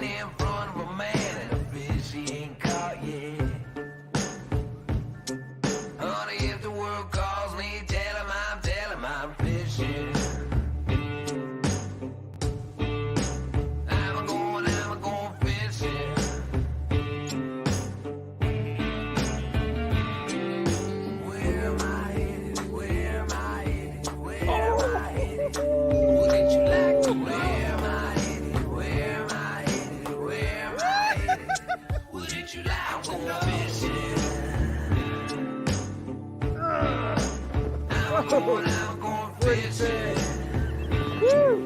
standing in front of a man and a fish he ain't caught yet. Honey, if the world calls me, tell him I'm fishing. I'm going fishing. Where am I headed? Where am I headed? Where am I headed? Wouldn't you like to? Where am I headed? Where am I headed? Where am I headed? Wouldn't you like to know? I'm going fishing. Woo!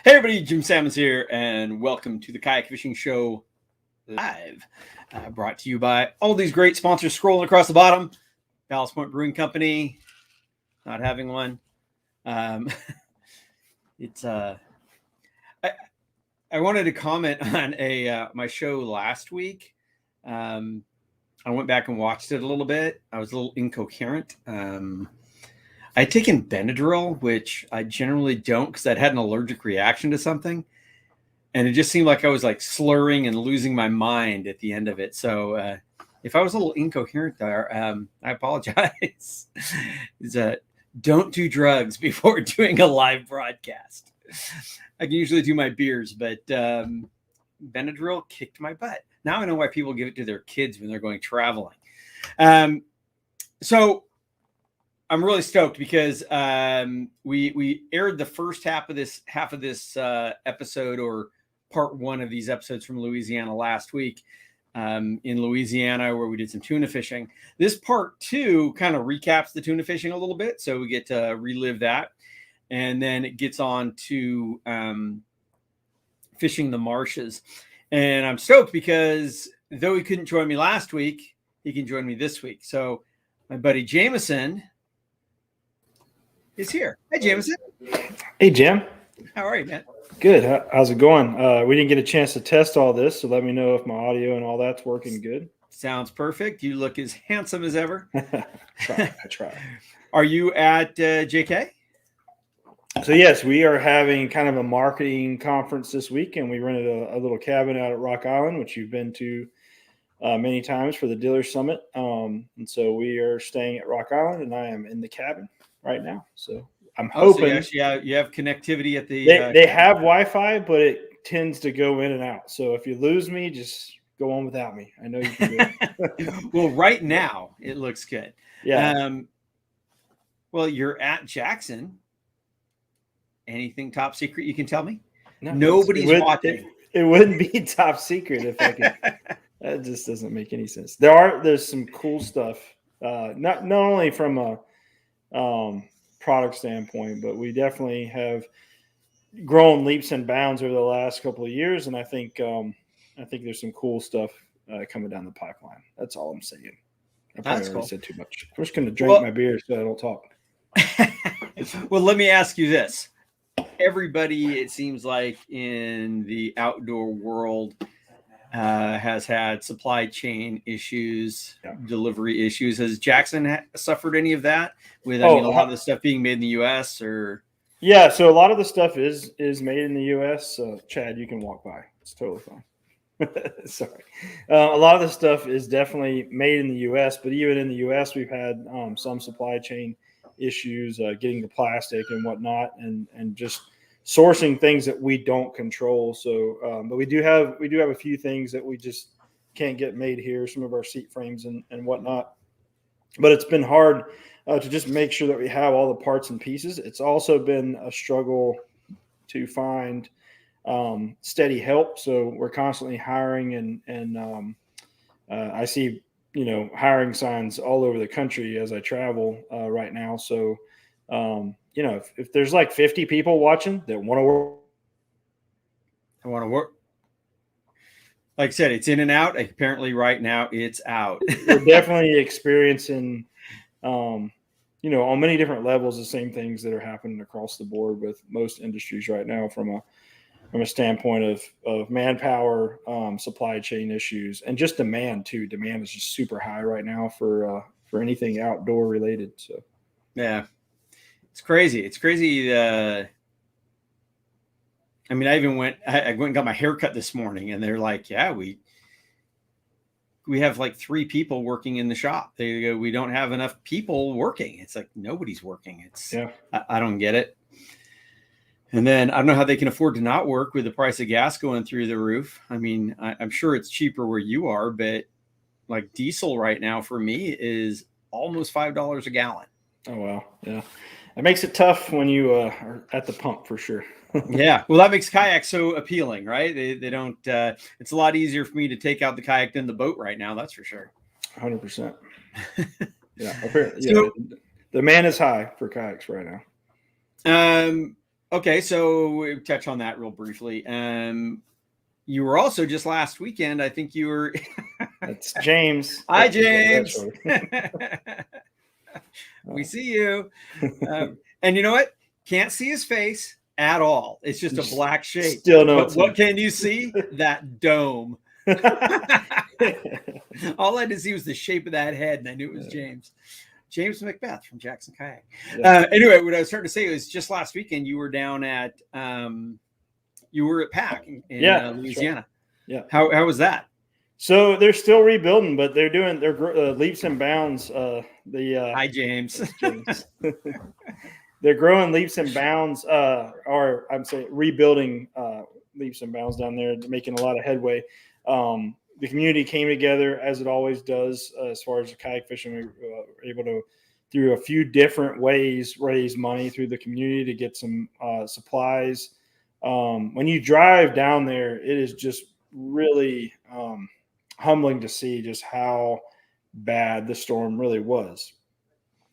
Hey everybody, Jim Salmons here, and welcome to the Kayak Fishing Show Live, brought to you by all these great sponsors scrolling across the bottom. Ballast Point Brewing Company, not having one. It's I wanted to comment on my show last week. I went back and watched it a little bit. I was a little incoherent. I'd taken Benadryl, which I generally don't because I'd had an allergic reaction to something. And it just seemed like I was like slurring and losing my mind at the end of it. So if I was a little incoherent there, I apologize. Don't do drugs before doing a live broadcast. I can usually do my beers, but Benadryl kicked my butt. Now I know why people give it to their kids when they're going traveling. So I'm really stoked because we aired the first half of this episode, or part one of these episodes from Louisiana last week, in Louisiana, where we did some tuna fishing. This part two kind of recaps the tuna fishing a little bit, so we get to relive that, and then it gets on to fishing the marshes. And I'm stoked because though he couldn't join me last week, he can join me this week. So my buddy Jameson is here. Hi, Jameson. Hey, Jim. How are you, man? Good. How's it going? We didn't get a chance to test all this, so let me know if my audio and all that's working good. Sounds perfect. You look as handsome as ever. I try. Are you at JK? So, yes, we are having kind of a marketing conference this week, and we rented a little cabin out at Rock Island, which you've been to many times for the Dealer Summit. And so we are staying at Rock Island, and I am in the cabin right now. So I'm hoping. So you have connectivity at the. They have Wi-Fi, but it tends to go in and out. So if you lose me, just go on without me. I know you can do it. Well, right now it looks good. Yeah. Well, you're at Jackson. Anything top secret you can tell me? No, Nobody's watching. It wouldn't be top secret if I could. That just doesn't make any sense. There's some cool stuff. Not only from a product standpoint, but we definitely have grown leaps and bounds over the last couple of years, and I think there's some cool stuff coming down the pipeline. That's all I'm saying. I probably already said too much. I'm just going to drink my beer so I don't talk. Well, let me ask you this. Everybody, it seems like, in the outdoor world has had supply chain issues, delivery issues. Has Jackson suffered any of that with a lot of the stuff being made in the U.S. or? Yeah, so a lot of the stuff is made in the U.S. Chad, you can walk by. It's totally fine. Sorry. A lot of the stuff is definitely made in the U.S., but even in the U.S., we've had some supply chain issues, getting the plastic and whatnot, and just sourcing things that we don't control. So, but we do have a few things that we just can't get made here. Some of our seat frames and whatnot. But it's been hard to just make sure that we have all the parts and pieces. It's also been a struggle to find steady help. So we're constantly hiring, and I see hiring signs all over the country as I travel right now. So if there's like 50 people watching that want to work, Like I said, it's in and out. Apparently right now it's out. We're definitely experiencing on many different levels, the same things that are happening across the board with most industries right now from a standpoint of manpower, supply chain issues, and just demand too. Demand is just super high right now for anything outdoor related. So Yeah, it's crazy. It's crazy. I mean, I went and got my hair cut this morning, and they're like, "Yeah, we have like 3 people working in the shop. They go, we don't have enough people working." It's like nobody's working. yeah, I don't get it. And then I don't know how they can afford to not work with the price of gas going through the roof. I mean, I'm sure it's cheaper where you are, but like diesel right now for me is almost $5 a gallon. oh wow, yeah, it makes it tough when you are at the pump for sure. Yeah, well, that makes kayak so appealing, right? They don't. It's a lot easier for me to take out the kayak than the boat right now. That's for sure. 100%. Yeah, apparently, the demand is high for kayaks right now. Okay, so we'll touch on that real briefly. You were also just last weekend. I think you were. That's James. Hi, James. We see you. And you know what? Can't see his face at all. It's just a black shape. Still no. But what can you see? That dome. All I had to see was the shape of that head, and I knew it was James. James Macbeth from Jackson Kayak. Yeah. Anyway, what I was starting to say was just last weekend you were down at you were at Pack in Louisiana. Right. Yeah. How was that? So they're still rebuilding, but they're doing their leaps and bounds. Hi, James. James. They're growing leaps and bounds, or I'm saying rebuilding leaps and bounds down there, making a lot of headway. The community came together as it always does as far as the kayak fishing. We were able to, through a few different ways, raise money through the community to get some supplies. When you drive down there, it is just really humbling to see just how bad the storm really was.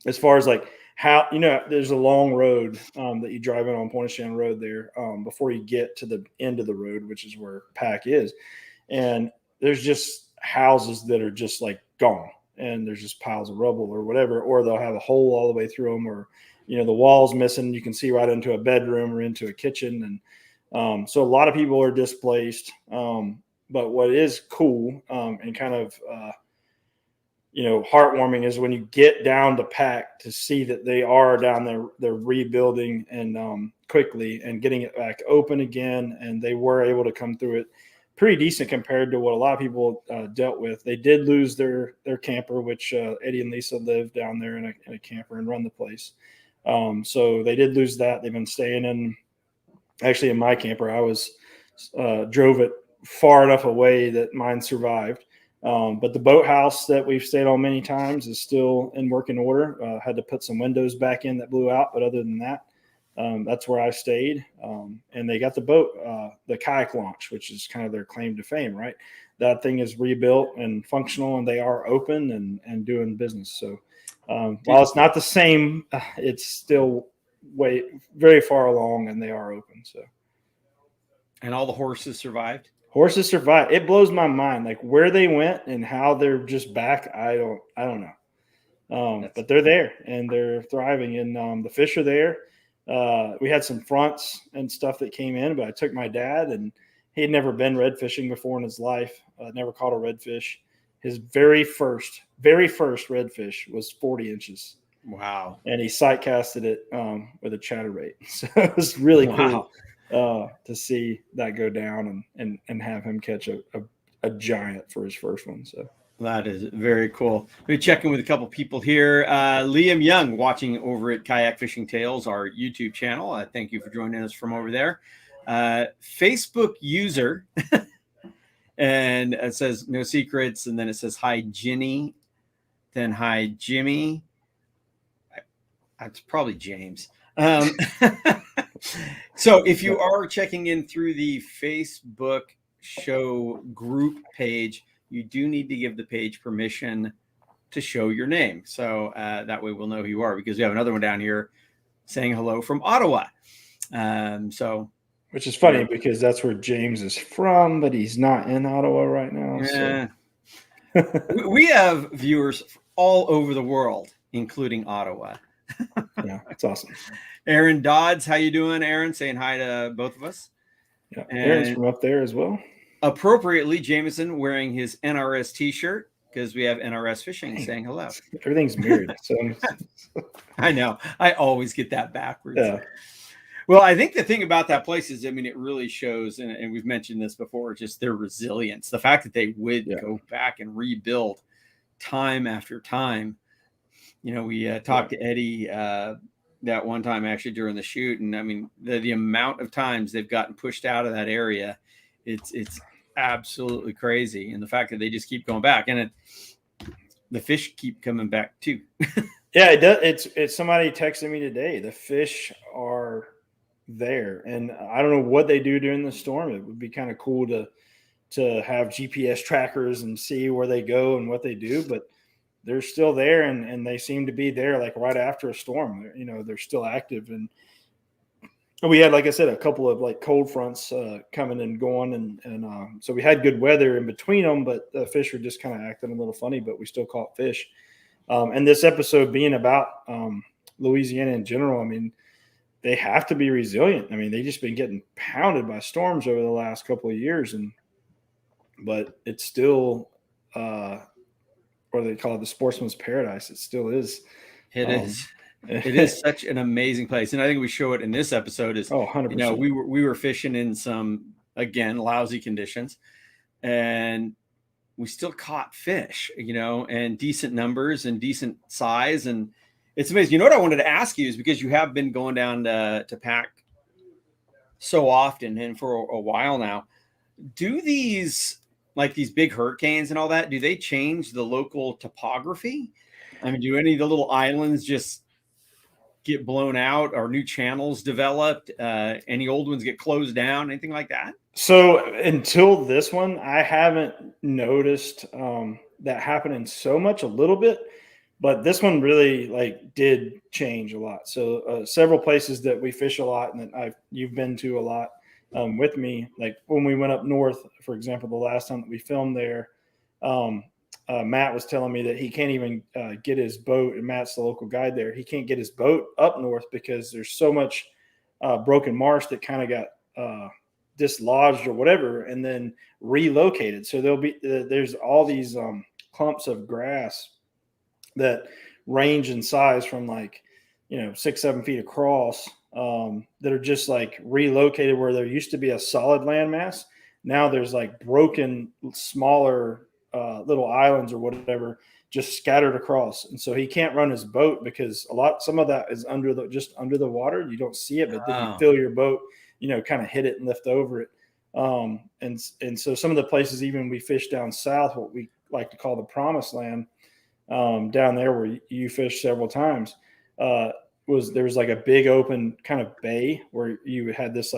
As far as like how, there's a long road that you drive in on Pointe-a-Shan Road there before you get to the end of the road, which is where Pack is. And there's just houses that are just like gone, and there's just piles of rubble or whatever, or they'll have a hole all the way through them, or, the wall's missing. You can see right into a bedroom or into a kitchen. And so a lot of people are displaced. But what is cool and kind of, heartwarming is when you get down to Pack to see that they are down there, they're rebuilding and quickly and getting it back open again. And they were able to come through it pretty decent compared to what a lot of people dealt with. They did lose their camper, which Eddie and Lisa lived down there in a camper and run the place. So they did lose that. They've been staying in my camper. I drove it far enough away that mine survived. But the boathouse that we've stayed on many times is still in working order. Had to put some windows back in that blew out. But other than that, that's where I stayed. And they got the boat, the kayak launch, which is kind of their claim to fame, right? That thing is rebuilt and functional, and they are open and doing business. So while it's not the same, it's still very far along, and they are open. So, and all the horses survived. Horses survived. It blows my mind, like where they went and how they're just back. I don't know. But they're there and they're thriving, and the fish are there. We had some fronts and stuff that came in, but I took my dad, and he had never been red fishing before in his life. Never caught a redfish. His very first redfish was 40 inches. Wow. And he sight casted it with a chatterbait. So it was really cool to see that go down and have him catch a giant for his first one. So that is very cool. We're checking with a couple people here. Liam Young watching over at Kayak Fishing Tales, our YouTube channel. Thank you for joining us from over there. Facebook user, and it says no secrets, and then it says hi Ginny, then hi Jimmy. It's probably James. So if you are checking in through the Facebook show group page, you do need to give the page permission to show your name. So that way we'll know who you are, because we have another one down here saying hello from Ottawa. Which is funny because that's where James is from, but he's not in Ottawa right now. Yeah. So. We have viewers all over the world, including Ottawa. Yeah, it's awesome. Aaron Dodds, how you doing, Aaron? Saying hi to both of us. Yeah, Aaron's And from up there as well. appropriately, Jameson wearing his NRS T-shirt because we have NRS Fishing saying hello. Everything's mirrored. So I know. I always get that backwards. yeah, Well, I think the thing about that place is, I mean, it really shows, and we've mentioned this before, just their resilience. The fact that they would go back and rebuild time after time. You know, we talked to Eddie that one time actually during the shoot, and I mean, the amount of times they've gotten pushed out of that area, it's absolutely crazy. And the fact that they just keep going back, and the fish keep coming back too. Yeah, it does. It's somebody texted me today. The fish are there, and I don't know what they do during the storm. It would be kind of cool to have GPS trackers and see where they go and what they do, but they're still there, and they seem to be there like right after a storm. You know, they're still active, and we had, like I said, a couple of like cold fronts coming and going, and so we had good weather in between them, but the fish were just kind of acting a little funny, but we still caught fish. And this episode being about Louisiana in general, I mean, they have to be resilient. I mean, they've just been getting pounded by storms over the last couple of years, but it's still what do they call it, the sportsman's paradise. It still is. It is. It is such an amazing place, and I think we show it in this episode. Is 100%. You know, we were fishing in some, again, lousy conditions, and we still caught fish, you know, and decent numbers and decent size. And it's amazing. You know what I wanted to ask you is, because you have been going down to Pack so often and for a while now, do these, like these big hurricanes and all that, do they change the local topography? I mean, do any of the little islands just get blown out, or new channels developed? Any old ones get closed down, anything like that? So until this one, I haven't noticed that happening so much. A little bit, but this one really did change a lot. So several places that we fish a lot and that you've been to a lot with me, like when we went up north, for example, the last time that we filmed there, Matt was telling me that he can't even get his boat, and Matt's the local guide there. He can't get his boat up north because there's so much broken marsh that kind of got dislodged or whatever, and then relocated. So there's all these clumps of grass that range in size from 6-7 feet across that are just relocated, where there used to be a solid landmass. Now there's broken smaller little islands or whatever just scattered across. And so he can't run his boat because some of that is under the water. You don't see it, but then you fill your boat, kind of hit it and lift over it. And so some of the places, even we fish down south, what we like to call the promised land, down there where you fish several times, there was a big open kind of bay where you had this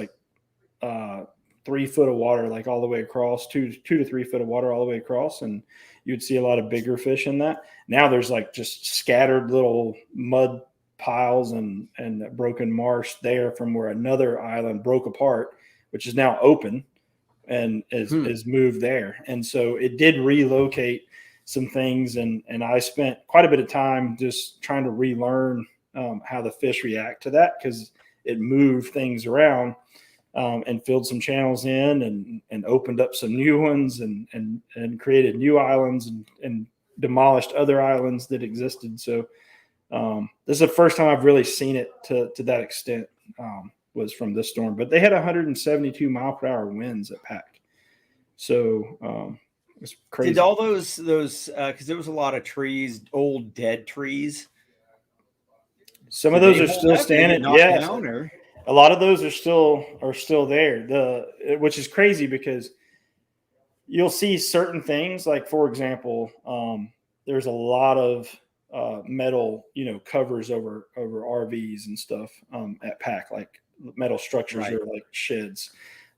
3 foot of water, all the way across, 2 to 3 foot of water all the way across. And you'd see a lot of bigger fish in that. Now there's just scattered little mud piles and broken marsh there from where another island broke apart, which is now open and is moved there. And so it did relocate some things. And I spent quite a bit of time just trying to relearn how the fish react to that, because it moved things around and filled some channels in and opened up some new ones and created new islands and demolished other islands that existed. So this is the first time I've really seen it to that extent, was from this storm. But they had 172 mile per hour winds at Pack. So it's crazy. Did all those because there was a lot of trees, old dead trees. Some of those are still standing. Yeah, a lot of those are still there. Which is crazy, because you'll see certain things, like for example, there's a lot of metal, covers over RVs and stuff at Pack, like metal structures, right, or like sheds.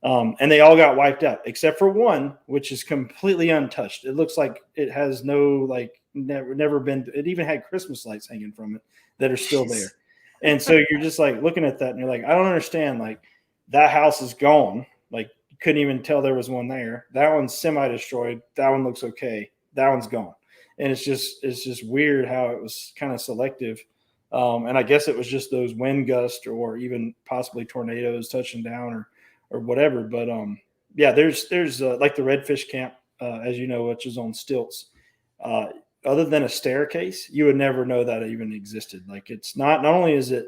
And they all got wiped out except for one, which is completely untouched. It looks like it has never been. It even had Christmas lights hanging from it that are still there. And so you're just looking at that and you're like, I don't understand. That house is gone. You couldn't even tell there was one there. That one's semi-destroyed. That one looks okay. That one's gone. And it's just weird how it was kind of selective And I guess it was just those wind gusts or even possibly tornadoes touching down or whatever. But yeah, there's like the Redfish camp, as you know, which is on stilts. Other than a staircase, you would never know that it even existed. Like it's not only is it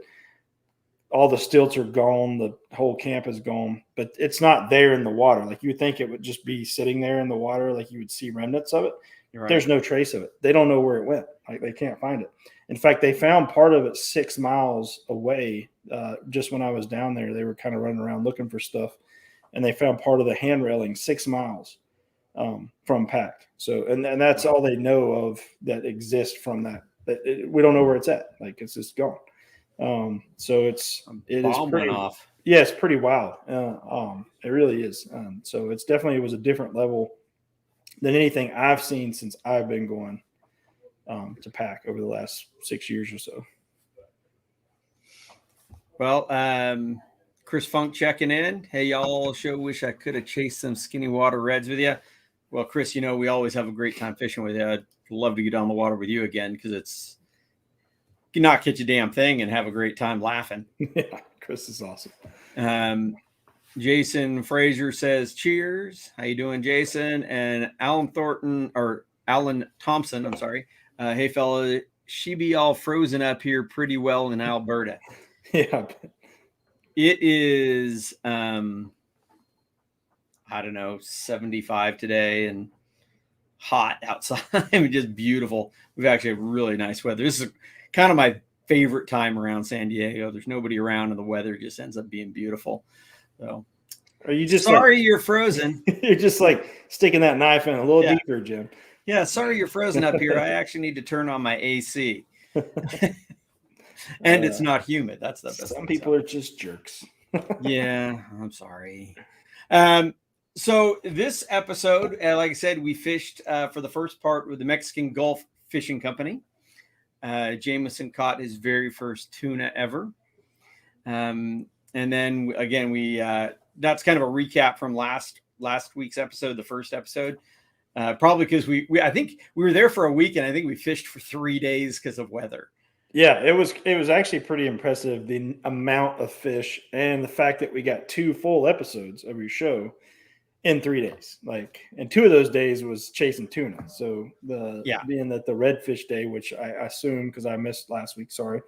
all the stilts are gone, the whole camp is gone, but it's not there in the water. Like you would think it would just be sitting there in the water, like you would see remnants of it. Right. There's no trace of it. They don't know where it went. Like they can't find it. In fact, they found part of it 6 miles away. Just when I was down there, they were kind of running around looking for stuff, and they found part of the hand railing 6 miles from pack. So, and that's all they know of that exists from that. We don't know where it's at. Like it's just gone. So it is Bomb pretty went off. Yeah, it's pretty wild. It really is. So it's definitely, it was a different level than anything I've seen since I've been going to pack over the last 6 years or so. Well, Chris Funk checking in. Hey, y'all, sure wish I could have chased some skinny water reds with you. Well, Chris, you know, we always have a great time fishing with you. I'd love to get on the water with you again because it's, you can not catch a damn thing and have a great time laughing. Yeah, Chris is awesome. Jason Frazier says, cheers. How you doing, Jason? And Alan Thompson, I'm sorry. Hey, fella, she be all frozen up here pretty well in Alberta. Yeah. It is, I don't know, 75 today and hot outside. Just beautiful. We've actually had really nice weather. This is kind of my favorite time around San Diego. There's nobody around and the weather just ends up being beautiful. So are you just sorry you're frozen? You're just like sticking that knife in a little deeper, Jim. Yeah, sorry you're frozen up here. I actually need to turn on my AC. And it's not humid. That's the best. Some people are just jerks. Yeah, I'm sorry. So this episode, like I said, we fished for the first part with the Mexican Gulf Fishing Company. Jameson caught his very first tuna ever. And then again, we that's kind of a recap from last week's episode, the first episode. Probably because we I think we were there for a week and I think we fished for 3 days because of weather. Yeah, it was actually pretty impressive, the amount of fish and the fact that we got 2 full episodes of your show in 3 days. Like, and 2 of those days was chasing tuna. So being that the Redfish day, which I assume because I missed last week, sorry,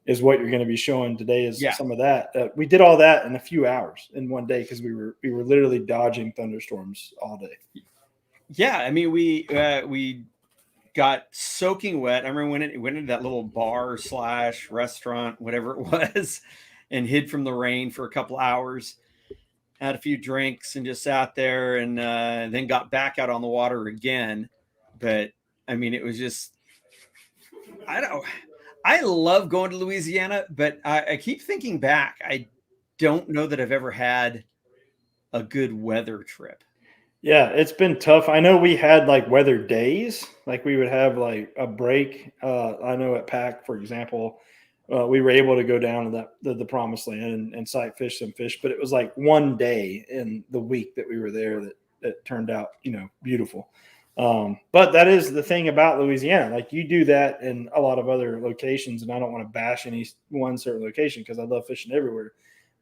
is what you're going to be showing today is some of that. We did all that in a few hours in one day because we were literally dodging thunderstorms all day. Yeah, I mean we got soaking wet. I remember when it went into that little bar / restaurant, whatever it was, and hid from the rain for a couple hours. Had a few drinks and just sat there and then got back out on the water again. But I mean, it was just, I love going to Louisiana, but I keep thinking back. I don't know that I've ever had a good weather trip. Yeah, it's been tough. I know we had like weather days, like we would have like a break. I know at Pack, for example, we were able to go down to the promised land and sight fish some fish, but it was like one day in the week that we were there that turned out, beautiful. But that is the thing about Louisiana. Like you do that in a lot of other locations, and I don't want to bash any one certain location because I love fishing everywhere.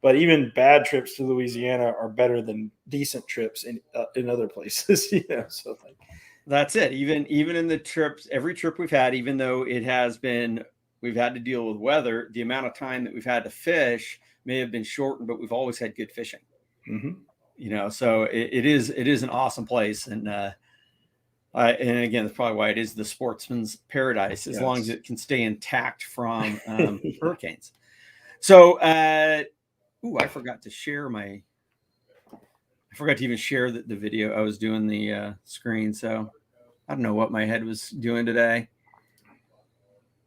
But even bad trips to Louisiana are better than decent trips in other places. So like, that's it. Even in the trips, every trip we've had, even though it has been, we've had to deal with weather, the amount of time that we've had to fish may have been shortened, but we've always had good fishing. Mm-hmm. So it is an awesome place, and again, that's probably why it is the sportsman's paradise, as long as it can stay intact from hurricanes. So. I forgot to share I forgot to even share the video. I was doing the screen, so I don't know what my head was doing today.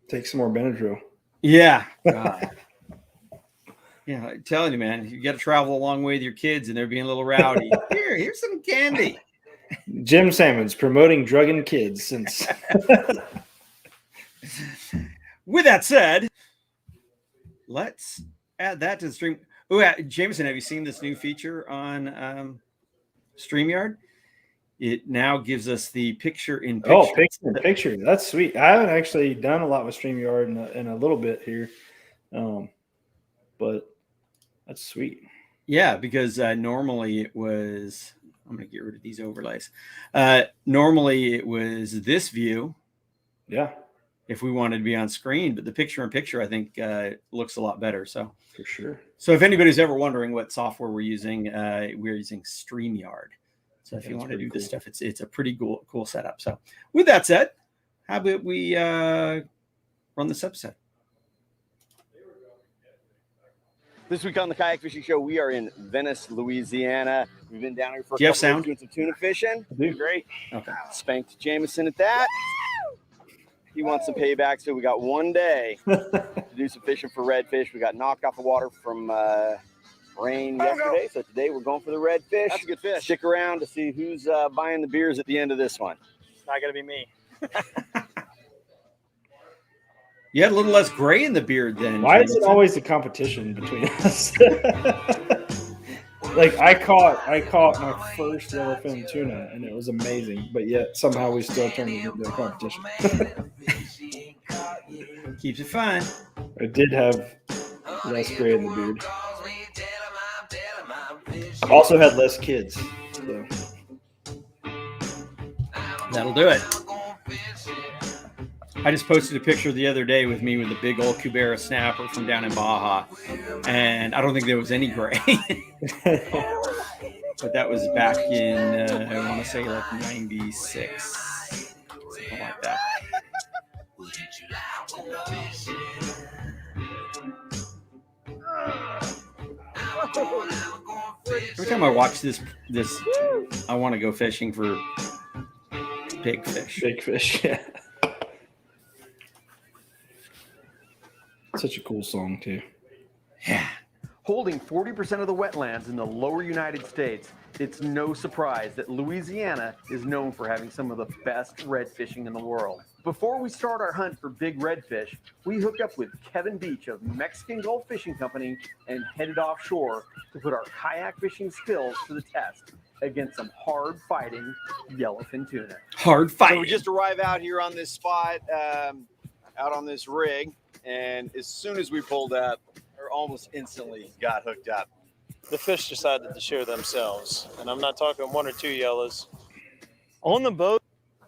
Take some more Benadryl. Yeah. God. Yeah, I'm telling you, man, you got to travel a long way with your kids and they're being a little rowdy. Here's some candy. Jim Salmon's promoting drugging kids since. With that said, let's add that to the stream. Oh, Jameson, have you seen this new feature on StreamYard? it now gives us the picture in picture. Oh, picture. That's sweet. I haven't actually done a lot with StreamYard in a little bit here, but that's sweet. Yeah, because normally it was. I'm going to get rid of these overlays. Normally it was this view. Yeah, if we wanted to be on screen, but the picture in picture, I think, looks a lot better. So for sure. So if anybody's ever wondering what software we're using StreamYard. So if you want to do this stuff, it's a pretty cool setup. So with that said, how about we run this episode? This week on the Kayak Fishing Show, we are in Venice, Louisiana. We've been down here for a couple couple days doing some tuna fishing. Dude, great. Okay. Spanked Jameson at that. He wants some payback, so we got one day to do some fishing for redfish. We got knocked off the water from rain yesterday, so today we're going for the redfish. That's a good fish. Stick around to see who's buying the beers at the end of this one. It's not going to be me. You had a little less gray in the beard then. Why is it always a competition between us? Like I caught my first yellowfin tuna and it was amazing, but yet somehow we still turned it into a competition. Keeps it fun. I did have less gray in the beard. Also had less kids. So. That'll do it. I just posted a picture the other day with me with a big old Cubera snapper from down in Baja, and I don't think there was any gray. But that was back in, I want to say like 96, something like that. Every time I watch this, I want to go fishing for big fish. Big fish, yeah. Such a cool song, too. Yeah. Holding 40% of the wetlands in the lower United States, it's no surprise that Louisiana is known for having some of the best red fishing in the world. Before we start our hunt for big redfish, we hooked up with Kevin Beach of Mexican Gulf Fishing Company and headed offshore to put our kayak fishing skills to the test against some hard-fighting yellowfin tuna. Hard fighting. So we just arrive out here on this spot, out on this rig, and as soon as we pulled up, or almost instantly got hooked up. The fish decided to share themselves, and I'm not talking one or two yellows. On the boat.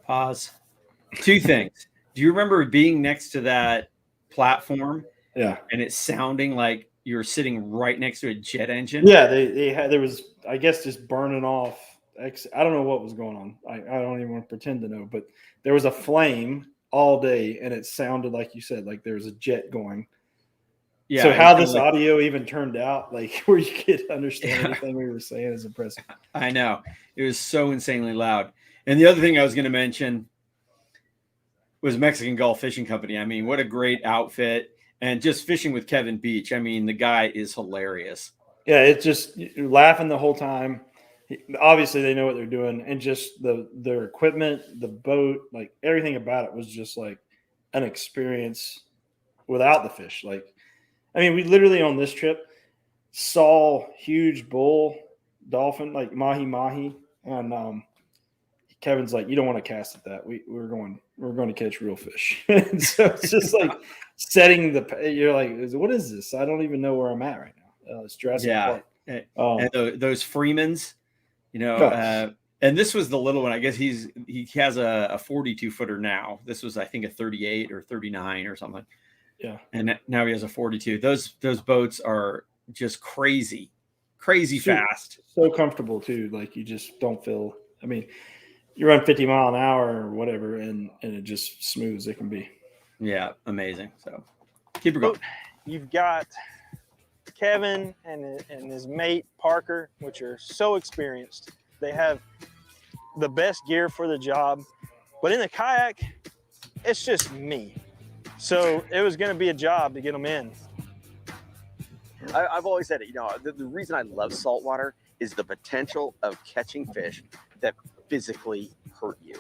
Pause. Two things. Do you remember being next to that platform? Yeah. And it sounding like you were sitting right next to a jet engine? Yeah, they had, there was, I guess, just burning off. I don't know what was going on. I don't even want to pretend to know, but there was a flame all day, and it sounded like you said, like there was a jet going. Yeah. So how this audio even turned out, like where you could understand anything we were saying, is impressive. I know. It was so insanely loud. And the other thing I was going to mention was Mexican Gulf Fishing Company. I mean, what a great outfit. And just fishing with Kevin Beach. I mean, the guy is hilarious. Yeah, it's just you're laughing the whole time. Obviously, they know what they're doing, and just their equipment, the boat, like everything about it was just like an experience without the fish. Like, I mean, we literally on this trip saw huge bull, dolphin, like mahi, and Kevin's like, "You don't want to cast at that. We're going to catch real fish." And so it's just like setting the. You're like, "What is this? I don't even know where I'm at right now." It's Jurassic Park. And those Freemans, you know, and this was the little one. I guess he has a 42 footer now. This was, I think, a 38 or 39 or something. Yeah. And now he has a 42. Those boats are just crazy fast. So comfortable too. Like you just don't feel. I mean, you run 50 mile an hour or whatever, and it just smooth as it can be. Yeah, amazing. So keep it going. You've got Kevin and his mate Parker, which are so experienced. They have the best gear for the job. But in the kayak, it's just me. So it was going to be a job to get them in. I've always said it, you know, the reason I love saltwater is the potential of catching fish that physically hurt you,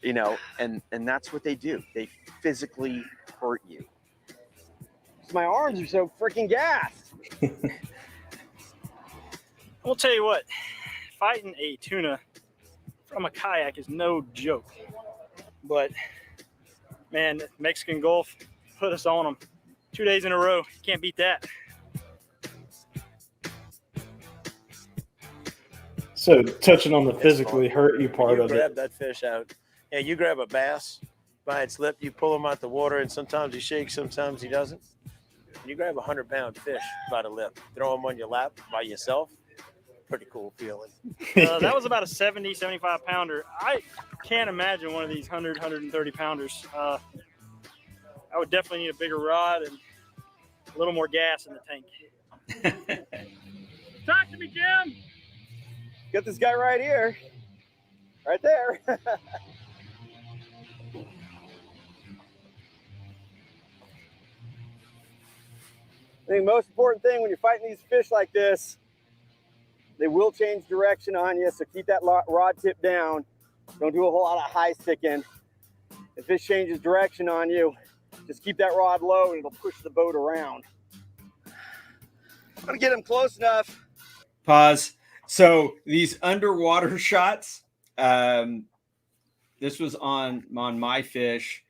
you know, and that's what they do. They physically hurt you. My arms are so freaking gassed. I'll tell you what, fighting a tuna from a kayak is no joke. But man, Mexican Gulf put us on them 2 days in a row. Can't beat that. So touching on the physically hurt you part you of grab it. that fish out. Yeah, you grab a bass by its lip, you pull him out the water, and sometimes he shakes, sometimes he doesn't. You grab a 100-pound fish by the lip, throw him on your lap by yourself. Pretty cool feeling. That was about a 70, 75 pounder. I can't imagine one of these 100, 130 pounders. I would definitely need a bigger rod and a little more gas in the tank. Talk to me, Jim. Got this guy right here, right there. I think the most important thing when you're fighting these fish like this, they will change direction on you, so keep that rod tip down. Don't do a whole lot of high sticking. If fish changes direction on you, just keep that rod low and it'll push the boat around. I'm gonna get him close enough. Pause. So these underwater shots, this was on my fish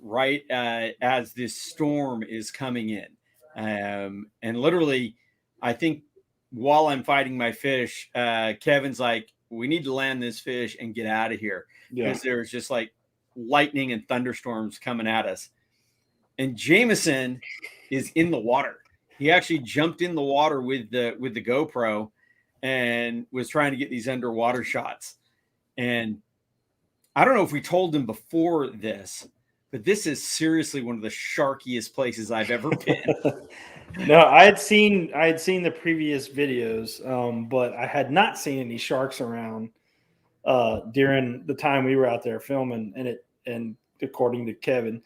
right as this storm is coming in. And literally, I think while I'm fighting my fish, Kevin's like, we need to land this fish and get out of here. Because there's just like lightning and thunderstorms coming at us. And Jameson is in the water. He actually jumped in the water with the GoPro and was trying to get these underwater shots. And I don't know if we told him before this, but this is seriously one of the sharkiest places I've ever been. No, I had seen the previous videos, but I had not seen any sharks around during the time we were out there filming. And according to Kevin,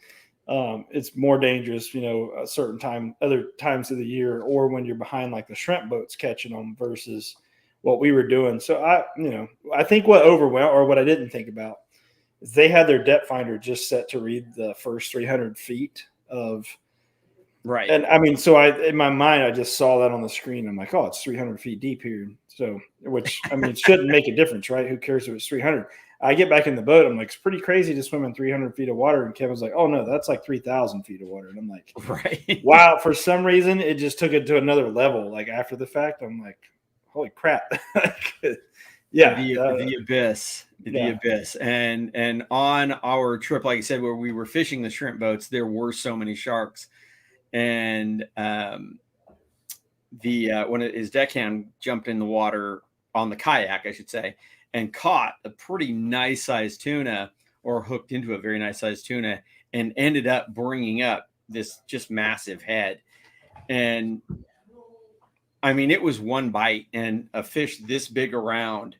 it's more dangerous, a certain time, other times of the year, or when you're behind like the shrimp boats catching them versus what we were doing. So I think what overwhelmed, or what I didn't think about, is they had their depth finder just set to read the first 300 feet of. Right. And I mean, so in my mind, I just saw that on the screen. I'm like, oh, it's 300 feet deep here. So, which, I mean, it shouldn't make a difference, right? Who cares if it's 300? I get back in the boat. I'm like, it's pretty crazy to swim in 300 feet of water. And Kevin's like, oh, no, that's like 3,000 feet of water. And I'm like, right. Wow. For some reason, it just took it to another level. Like after the fact, I'm like, holy crap. Yeah. The abyss. The abyss. And on our trip, like I said, where we were fishing the shrimp boats, there were so many sharks. And when his deckhand jumped in the water on the kayak, I should say, and caught a pretty nice sized tuna, or hooked into a very nice sized tuna, and ended up bringing up this just massive head. And I mean, it was one bite, and a fish this big around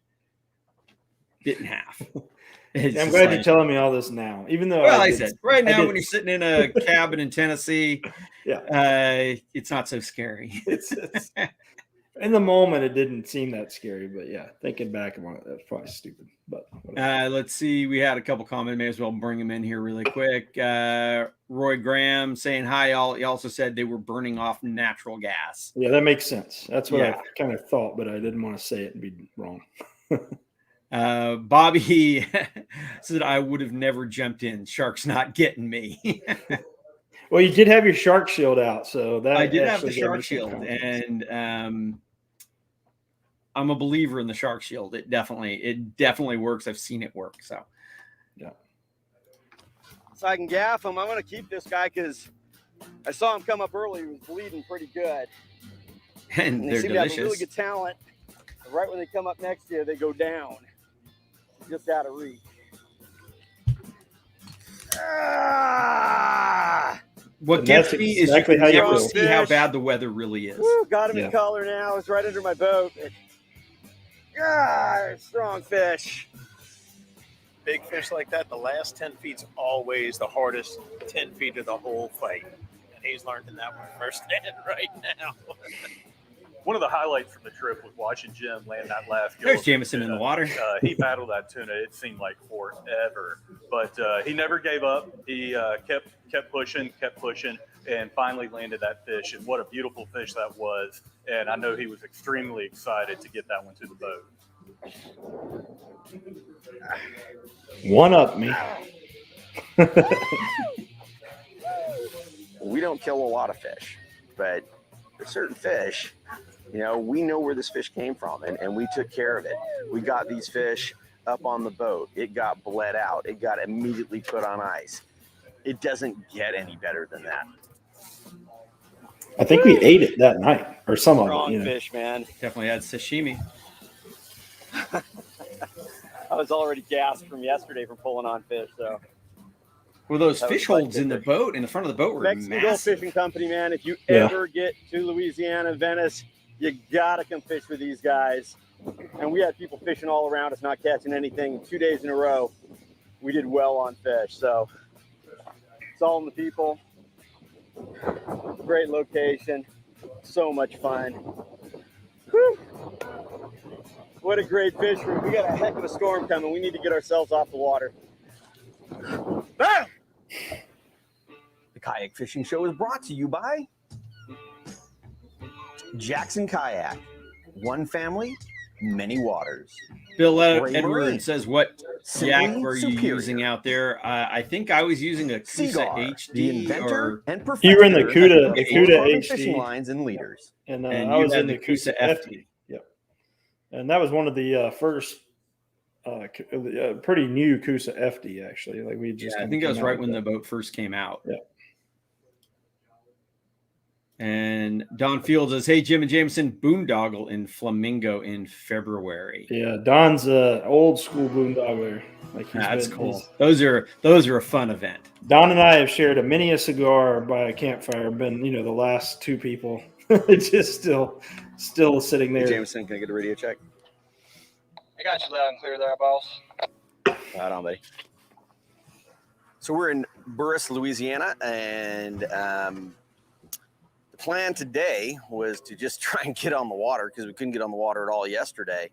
bit in half. I'm glad you're telling me all this now, even though I said right now, when you're sitting in a cabin in Tennessee, it's not so scary. It's in the moment, it didn't seem that scary, but yeah, thinking back on it, that's probably stupid. But let's see, we had a couple comments. May as well bring them in here really quick. Roy Graham saying hi. He also said they were burning off natural gas. Yeah, that makes sense. That's what I kind of thought, but I didn't want to say it and be wrong. Bobby said, I would have never jumped in. Shark's not getting me. Well, you did have your shark shield out, so that I did have the shark shield, and I'm a believer in the shark shield. It definitely works. I've seen it work. So I can gaff him. I'm gonna keep this guy because I saw him come up early. He was bleeding pretty good, and they they're seem delicious. to have really good talent. Right when they come up next to you, they go down, just out of reach. What gets me is you can never see how bad the weather really is. Woo, got him in collar now. It's right under my boat. Strong fish. Big fish like that, the last 10 feet's always the hardest 10 feet of the whole fight. And he's learning that one firsthand right now. One of the highlights from the trip was watching Jim land that last gill. There's Jameson in the water. He battled that tuna. It seemed like forever, but he never gave up. He kept pushing, and finally landed that fish. And what a beautiful fish that was! And I know he was extremely excited to get that one to the boat. One up me. We don't kill a lot of fish, but there's certain fish, you know, we know where this fish came from, and we took care of it. We got these fish up on the boat. It got bled out. It got immediately put on ice. It doesn't get any better than that. I think we ate it that night, or some of it. Strong You know. fish, man. Definitely had sashimi. I was already gassed from yesterday from pulling on fish, so. Well, those That was fish quite holds in the different. boat, in the front of the boat, were Mexican Gulf massive. Fishing Company, man. If you Yeah. ever get to Louisiana, Venice, you gotta come fish with these guys. And we had people fishing all around us, not catching anything. 2 days in a row, we did well on fish. So it's all in the people. Great location, so much fun. Whew. What a great fish room. We got a heck of a storm coming. We need to get ourselves off the water. Ah! The Kayak Fishing Show is brought to you by Jackson Kayak. One family, many waters. Bill Ray Edward Marine. says, what Simply yak were you superior. using out there? I think I was using a Kusa Cigar, the HD, inventor or and You were in the perfecter Cuda- of Cuda fluorocarbon HD. fishing lines and leaders. And, and I you was had in the Kusa FD. Yep. And that was one of the first, pretty new Kusa FD, actually. Like we just. I think that was come out right with when that. the boat first came out. Yeah. And Don Fields says, hey, Jim and Jameson, boondoggle in Flamingo in February. Yeah, Don's old school boondoggler. Like That's cool. Those are a fun event. Don and I have shared a many a cigar by a campfire. Been the last two people. Just still sitting there. Jameson, can I get a radio check? I got you loud and clear there, boss. Right on, buddy. So we're in Burris, Louisiana, and the plan today was to just try and get on the water because we couldn't get on the water at all yesterday,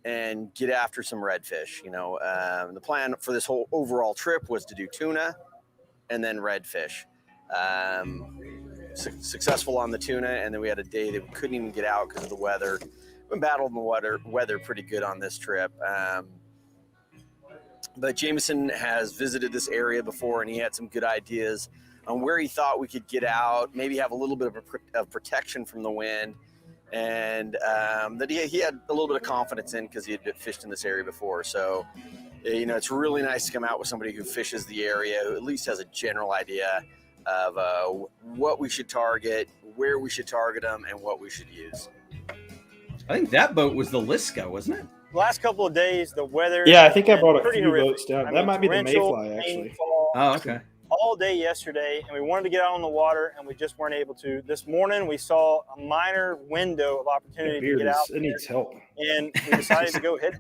and get after some redfish. The plan for this whole overall trip was to do tuna and then redfish. Successful on the tuna, and then we had a day that we couldn't even get out because of the weather. We battled the weather pretty good on this trip. But Jameson has visited this area before, and he had some good ideas on where he thought we could get out, maybe have a little bit of protection from the wind, and that he had a little bit of confidence in because he had fished in this area before. So, it's really nice to come out with somebody who fishes the area, who at least has a general idea of what we should target, where we should target them, and what we should use. I think that boat was the Lisco, wasn't it? The last couple of days, the weather. Yeah, I think I has brought been a pretty few horrific. boats down. I That mean, might be the torrential Mayfly, actually. rainfall Oh, okay. all day yesterday, and we wanted to get out on the water, and we just weren't able to. This morning, we saw a minor window of opportunity to get out, It needs help. and we decided to go hit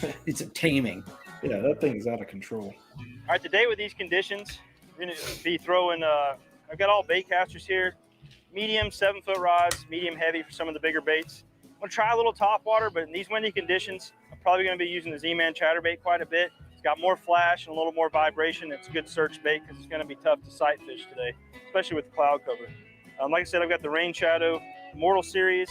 it. It's a taming. Yeah, that thing's out of control. All right, today with these conditions, we're going to be throwing, I've got all bait casters here, medium 7-foot rods, medium heavy for some of the bigger baits. I'm going to try a little top water, but in these windy conditions, I'm probably going to be using the Z-Man chatterbait quite a bit. It's got more flash and a little more vibration. It's a good search bait because it's going to be tough to sight fish today, especially with the cloud cover. Like I said, I've got the Rain Shadow Mortal Series,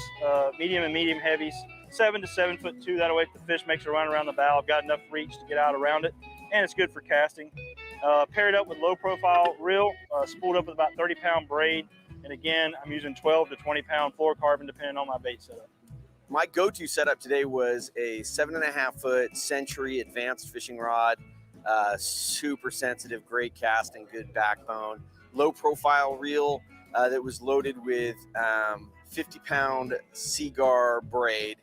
medium and medium heavies, 7 to 7'2". That way, if the fish makes a run around the bow, I've got enough reach to get out around it, and it's good for casting. Paired up with low profile reel, spooled up with about 30-pound braid, and again, I'm using 12 to 20-pound fluorocarbon depending on my bait setup. My go-to setup today was a 7.5-foot Century advanced fishing rod, super sensitive, great casting, good backbone, low profile reel that was loaded with 50-pound Seagar braid,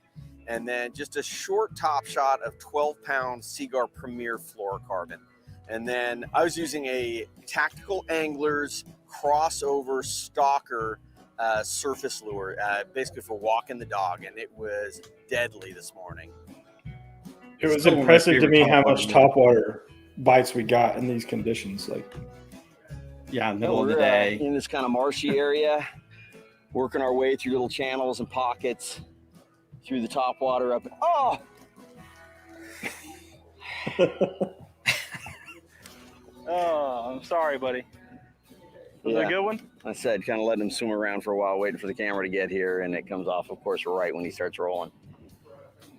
and then just a short top shot of 12-pound Seagar Premier fluorocarbon. And then I was using a Tactical Anglers crossover stalker surface lure, basically for walking the dog, and it was deadly this morning. It was Still one of my impressive to favorite me how topwater much baits. topwater bites we got in these conditions. Like, Yeah, middle of the We're day. in this kind of marshy area, working our way through little channels and pockets, through the top water up. Oh! Oh, I'm sorry, buddy. Was that a good one? I said, kind of letting him swim around for a while, waiting for the camera to get here, and it comes off, of course, right when he starts rolling.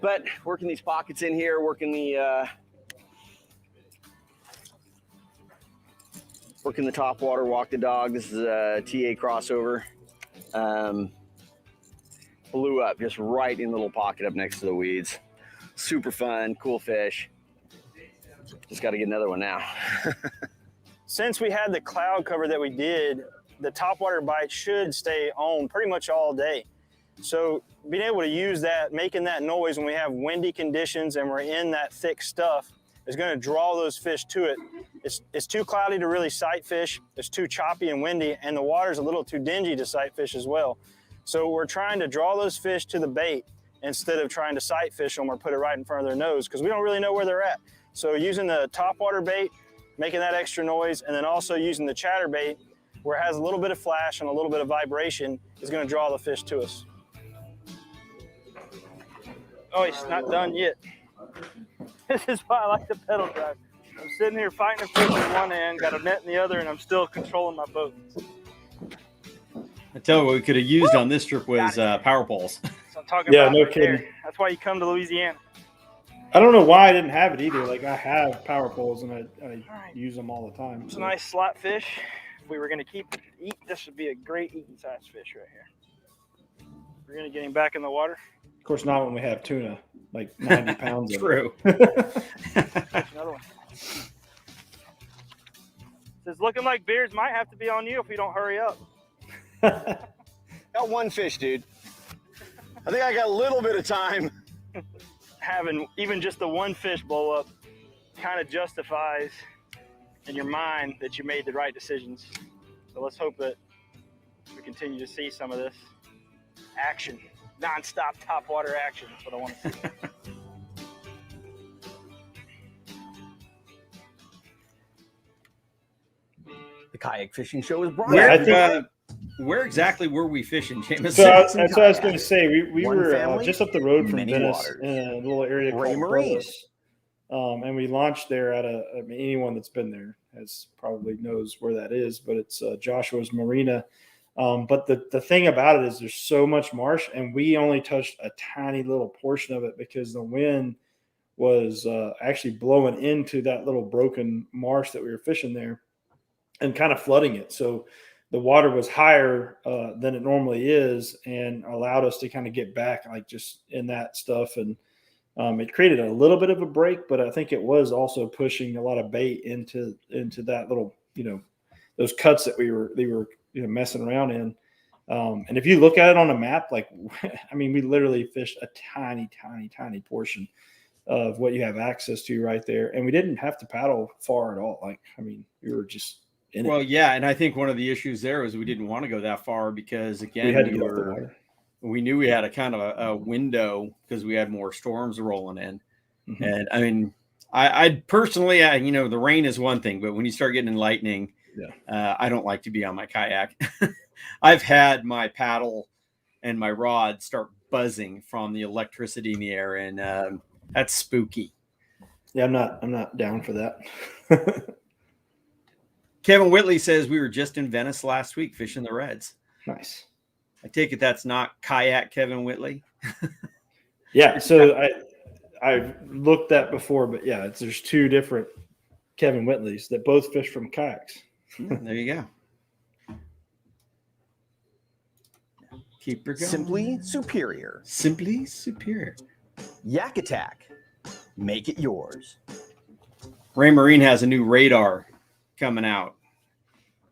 But working these pockets in here, working the top water, walk the dog. This is a TA crossover. Blew up just right in the little pocket up next to the weeds. Super fun, cool fish. Just got to get another one now. Since we had the cloud cover that we did, the topwater bite should stay on pretty much all day. So being able to use that, making that noise when we have windy conditions and we're in that thick stuff is going to draw those fish to it. It's too cloudy to really sight fish. It's too choppy and windy, and the water's a little too dingy to sight fish as well. So we're trying to draw those fish to the bait instead of trying to sight fish them or put it right in front of their nose, because we don't really know where they're at. So using the topwater bait, making that extra noise, and then also using the chatter bait, where it has a little bit of flash and a little bit of vibration, is going to draw the fish to us. Oh, he's not done yet. This is why I like the pedal drive. I'm sitting here fighting a fish in one hand, got a net in the other, and I'm still controlling my boat. I tell you what we could have used on this trip was power poles. So I'm talking Yeah, about no right kidding. there. That's why you come to Louisiana. I don't know why I didn't have it either. Like, I have power poles and I use them all the time. It's a nice slot fish. If we were going to eat, this would be a great eating size fish right here. We're going to get him back in the water. Of course, not when we have tuna, like 90 pounds. True. Another one. It's looking like beers might have to be on you if we don't hurry up. Got one fish, dude. I think I got a little bit of time. Having even just the one fish blow up kind of justifies in your mind that you made the right decisions. So let's hope that we continue to see some of this action, non-stop topwater action. That's what I want to see. The Kayak Fishing Show is brought Where exactly were we fishing, Jameson? So that's what I was going to say. We One were family, just up the road from many Venice waters. in a little area Ray called Marine. Burles. And we launched there at anyone that's been there has probably knows where that is, but it's Joshua's Marina. But the thing about it is there's so much marsh, and we only touched a tiny little portion of it because the wind was actually blowing into that little broken marsh that we were fishing there and kind of flooding it. So the water was higher than it normally is and allowed us to kind of get back like just in that stuff. And it created a little bit of a break, but I think it was also pushing a lot of bait into that little, those cuts that they were messing around in. And if you look at it on a map, like, I mean, we literally fished a tiny, tiny, tiny portion of what you have access to right there. And we didn't have to paddle far at all. Like, I mean, we were just in Well, it. yeah, and I think one of the issues there was we didn't want to go that far because, again, We had to get off the water. we knew we had a kind of a window because we had more storms rolling in. Mm-hmm. And I mean, I personally, the rain is one thing, but when you start getting in lightning, I don't like to be on my kayak. I've had my paddle and my rod start buzzing from the electricity in the air, and that's spooky. Yeah, I'm not down for that. Kevin Whitley says we were just in Venice last week fishing the Reds. Nice. I take it that's not kayak Kevin Whitley. Yeah, so I've looked that before, but yeah, there's two different Kevin Whitleys that both fish from kayaks. There you go. Keep her going. Simply superior. Simply superior. Yak Attack. Make it yours. Ray Marine has a new radar coming out,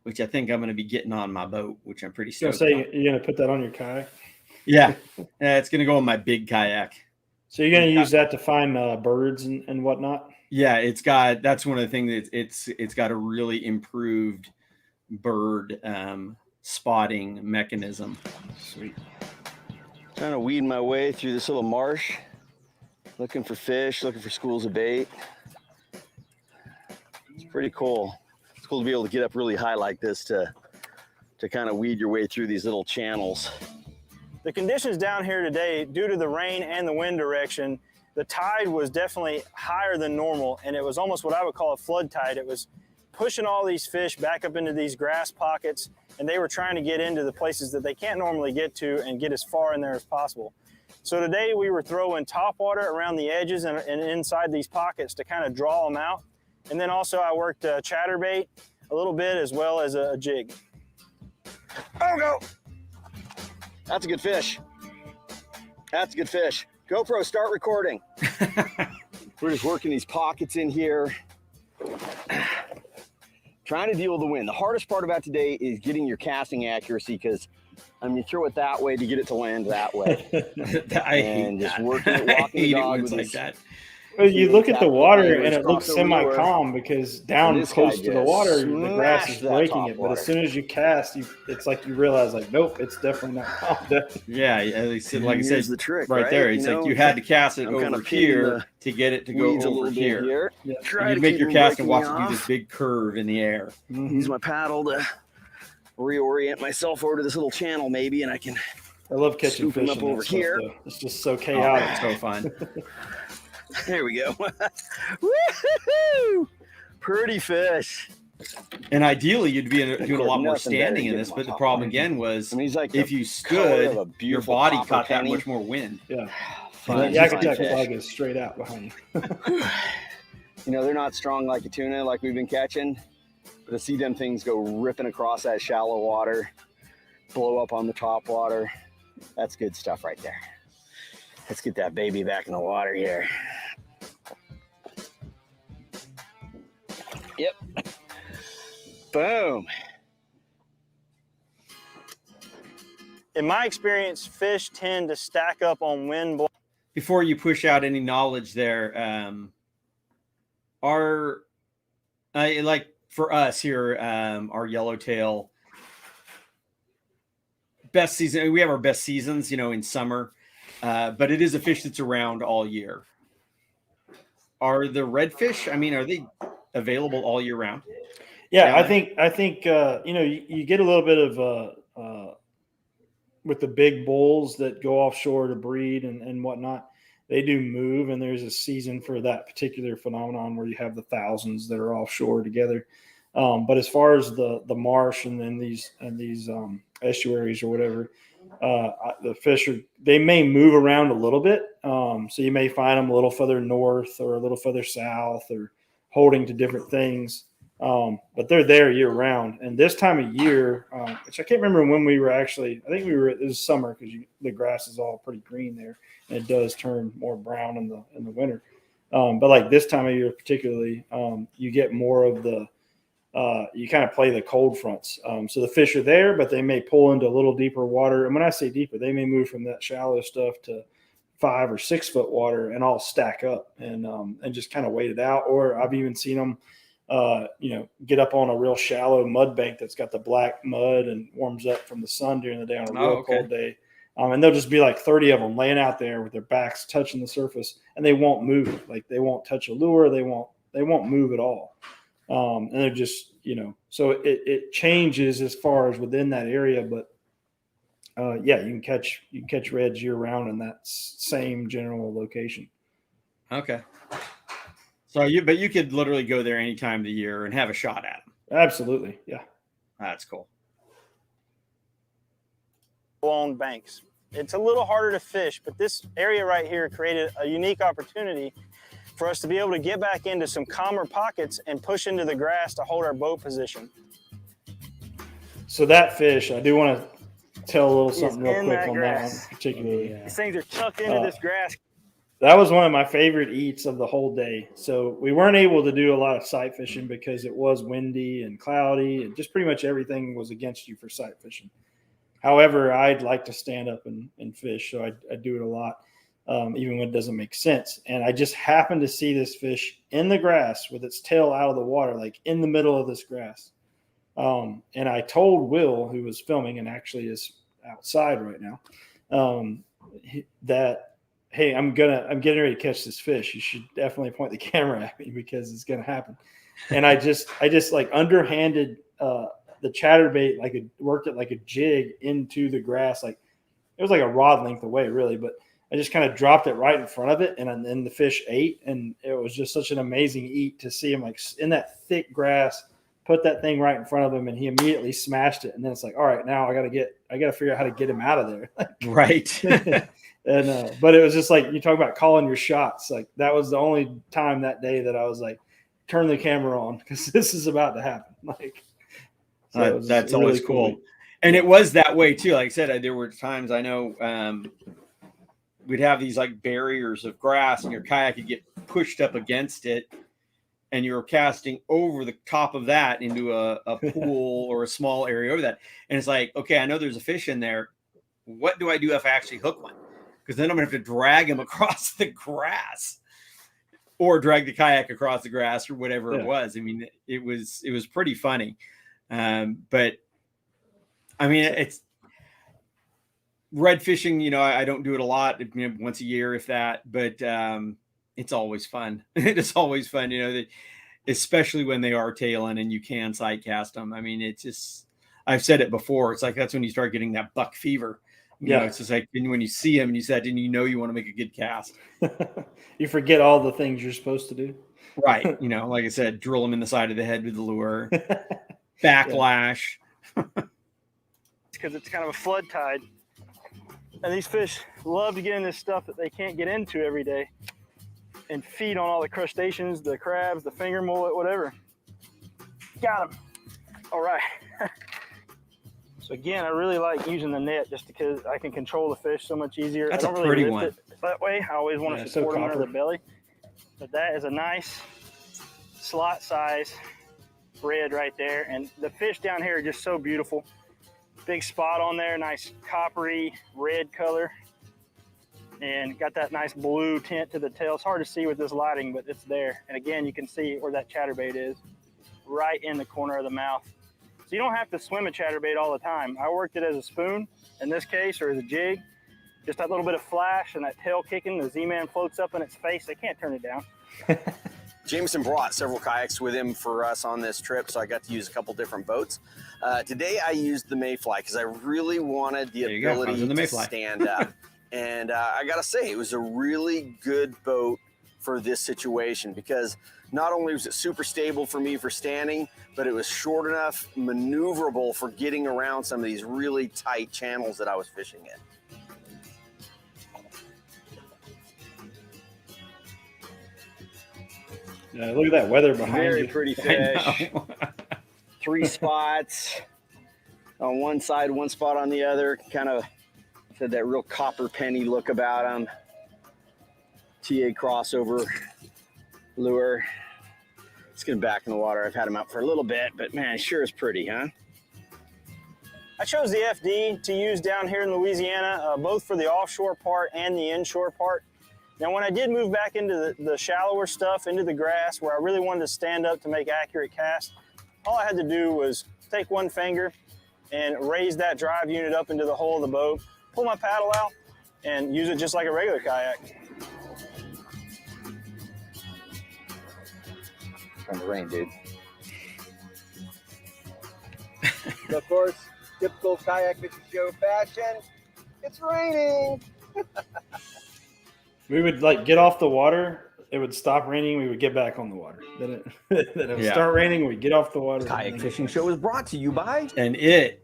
which I think I'm going to be getting on my boat, which I'm pretty So stoked say about. you're going to put that on your kayak. Yeah, it's going to go on my big kayak. So you're going to use that to find birds and whatnot. Yeah, that's one of the things that it's got a really improved bird spotting mechanism. Sweet. Trying to weed my way through this little marsh, looking for fish, looking for schools of bait. It's pretty cool. It's cool to be able to get up really high like this to kind of weed your way through these little channels. The conditions down here today, due to the rain and the wind direction, the tide was definitely higher than normal, and it was almost what I would call a flood tide. It was pushing all these fish back up into these grass pockets, and they were trying to get into the places that they can't normally get to and get as far in there as possible. So today we were throwing top water around the edges and inside these pockets to kind of draw them out. And then also I worked chatterbait a little bit as well as a jig. Oh, go. That's a good fish. That's a good fish. GoPro, start recording. We're just working these pockets in here. Trying to deal with the wind. The hardest part about today is getting your casting accuracy, because you throw it that way to get it to land that way. I hate just that. working it, walking the dog with like that. Well, you look at the water and it looks semi-calm because down close to the water, the grass is breaking it. But as soon as you cast, it's like you realize, like, nope, it's definitely not calm. Yeah, at least, like I said, the trick, right there. It's like you had to cast it over here to get it to go over here. Yeah. You make your cast and watch it do this big curve in the air. Use my paddle to reorient myself over to this little channel, maybe, and I can. I love catching fish up over here. It's just so chaotic. It's so fun. There we go. Woo-hoo! Pretty fish. And ideally, you'd be doing a lot more standing in this, but the problem again was if you stood, your body caught that much more wind. Yeah. The Yakutsk flag is straight out behind you. They're not strong like a tuna like we've been catching, but to see them things go ripping across that shallow water, blow up on the top water, that's good stuff right there. Let's get that baby back in the water here. Yep. Boom. In my experience, fish tend to stack up on wind. Before you push out any knowledge there, like for us here, our yellowtail best season, we have our best seasons, in summer. But it is a fish that's around all year. Are the redfish, are they available all year round? Yeah, I think you get a little bit of with the big bulls that go offshore to breed and whatnot. They do move, and there's a season for that particular phenomenon where you have the thousands that are offshore together. But as far as the marsh and then these estuaries or whatever, the fish they may move around a little bit. So you may find them a little further north or a little further south or holding to different things. But they're there year round. And this time of year, which I can't remember when we were actually, I think it was summer because the grass is all pretty green there, and it does turn more brown in the winter. But like this time of year particularly, you get more of you kind of play the cold fronts. So the fish are there, but they may pull into a little deeper water. And when I say deeper, they may move from that shallow stuff to 5 or 6 foot water and all stack up and just kind of wait it out. Or I've even seen them, get up on a real shallow mud bank that's got the black mud and warms up from the sun during the day on a real cold day. And they'll just be like 30 of them laying out there with their backs touching the surface, and they won't move. Like they won't touch a lure. They won't move at all. And they're just, so it changes as far as within that area, but you can catch reds year round in that same general location. Okay. So you could literally go there any time of the year and have a shot at them. Absolutely. Yeah. That's cool. On banks. It's a little harder to fish, but this area right here created a unique opportunity for us to be able to get back into some calmer pockets and push into the grass to hold our boat position. So that fish, I do want to tell a little something real quick on that one particularly. These things are tucked into this grass. That was one of my favorite eats of the whole day. So we weren't able to do a lot of sight fishing because it was windy and cloudy and just pretty much everything was against you for sight fishing. However, I'd like to stand up and fish, so I do it a lot. Even when it doesn't make sense. And I just happened to see this fish in the grass with its tail out of the water, like in the middle of this grass. And I told Will, who was filming and actually is outside right now, that, hey, I'm getting ready to catch this fish. You should definitely point the camera at me because it's going to happen. And I just like underhanded the chatterbait, worked it like a jig into the grass. Like it was like a rod length away really, but I just kind of dropped it right in front of it, and then the fish ate, and it was just such an amazing eat to see him like in that thick grass, put that thing right in front of him, and he immediately smashed it. And then it's like, all right, now I got to figure out how to get him out of there. Right. And but it was just like, you talk about calling your shots. Like, that was the only time that day that I was like, turn the camera on, because this is about to happen. Like, so that's always cool. And it was that way too. Like I said, there were times I know we'd have these like barriers of grass, and your kayak would get pushed up against it, and you were casting over the top of that into a pool or a small area over that. And it's like, okay, I know there's a fish in there. What do I do if I actually hook one? Because then I'm gonna have to drag him across the grass, or drag the kayak across the grass, or whatever it was. I mean, it was pretty funny. But I mean, it's red fishing, you know, I don't do it a lot, you know, once a year, if that, but it's always fun. It is always fun, you know, especially when they are tailing and you can sight cast them. I mean, it's just, I've said it before. It's like, that's when you start getting that buck fever. You know, it's just like, when you see him and you said, and you know, you want to make a good cast. You forget all the things you're supposed to do. Right. You know, like I said, drill him in the side of the head with the lure, backlash. Because it's kind of a flood tide. And these fish love to get in this stuff that they can't get into every day and feed on all the crustaceans, the crabs, the finger mullet, whatever. Got him. All right. So again, I really like using the net just because I can control the fish so much easier. That's I don't a really pretty lift one. it that way. I always want to support them under the belly. But that is a nice slot size red right there. And the fish down here are just so beautiful. Big spot on there, nice coppery red color. And got that nice blue tint to the tail. It's hard to see with this lighting, but it's there. And again, you can see where that chatterbait is, right in the corner of the mouth. So you don't have to swim a chatterbait all the time. I worked it as a spoon in this case, or as a jig. Just that little bit of flash and that tail kicking, the Z-Man floats up in its face. They can't turn it down. Jameson brought several kayaks with him for us on this trip, so I got to use a couple different boats. Today I used the Mayfly because I really wanted the ability to stand up. And I got to say, it was a really good boat for this situation, because not only was it super stable for me for standing, but it was short enough, maneuverable for getting around some of these really tight channels that I was fishing in. Look at that weather behind you. Very pretty fish. 3 spots on one side, 1 spot on the other. Kind of had that real copper penny look about them. TA crossover lure. Let's get him back in the water. I've had him out for a little bit, but man, it sure is pretty, huh? I chose the FD to use down here in Louisiana, both for the offshore part and the inshore part. Now, when I did move back into the shallower stuff, into the grass, where I really wanted to stand up to make accurate casts, all I had to do was take one finger and raise that drive unit up into the hull of the boat, pull my paddle out, and use it just like a regular kayak. It's trying to rain, dude. Of course, typical kayak fishing show fashion, it's raining. We would like get off the water. It would stop raining. We would get back on the water. Then it would start raining. We'd get off the water. Kayak Fishing Show is brought to you by. And it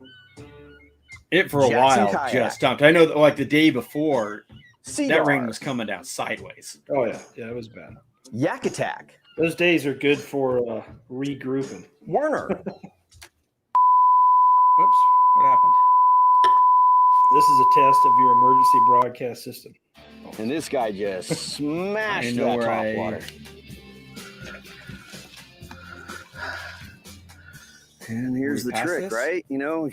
for a Jackson while Kayaks. just stopped. I know that, like the day before, Cedar. that rain was coming down sideways. Oh yeah, it was bad. Yak Attack. Those days are good for regrouping. Werner. Whoops, what happened? This is a test of your emergency broadcast system. And this guy just smashed I know that where top water. And here's the past trick, this? right? You know,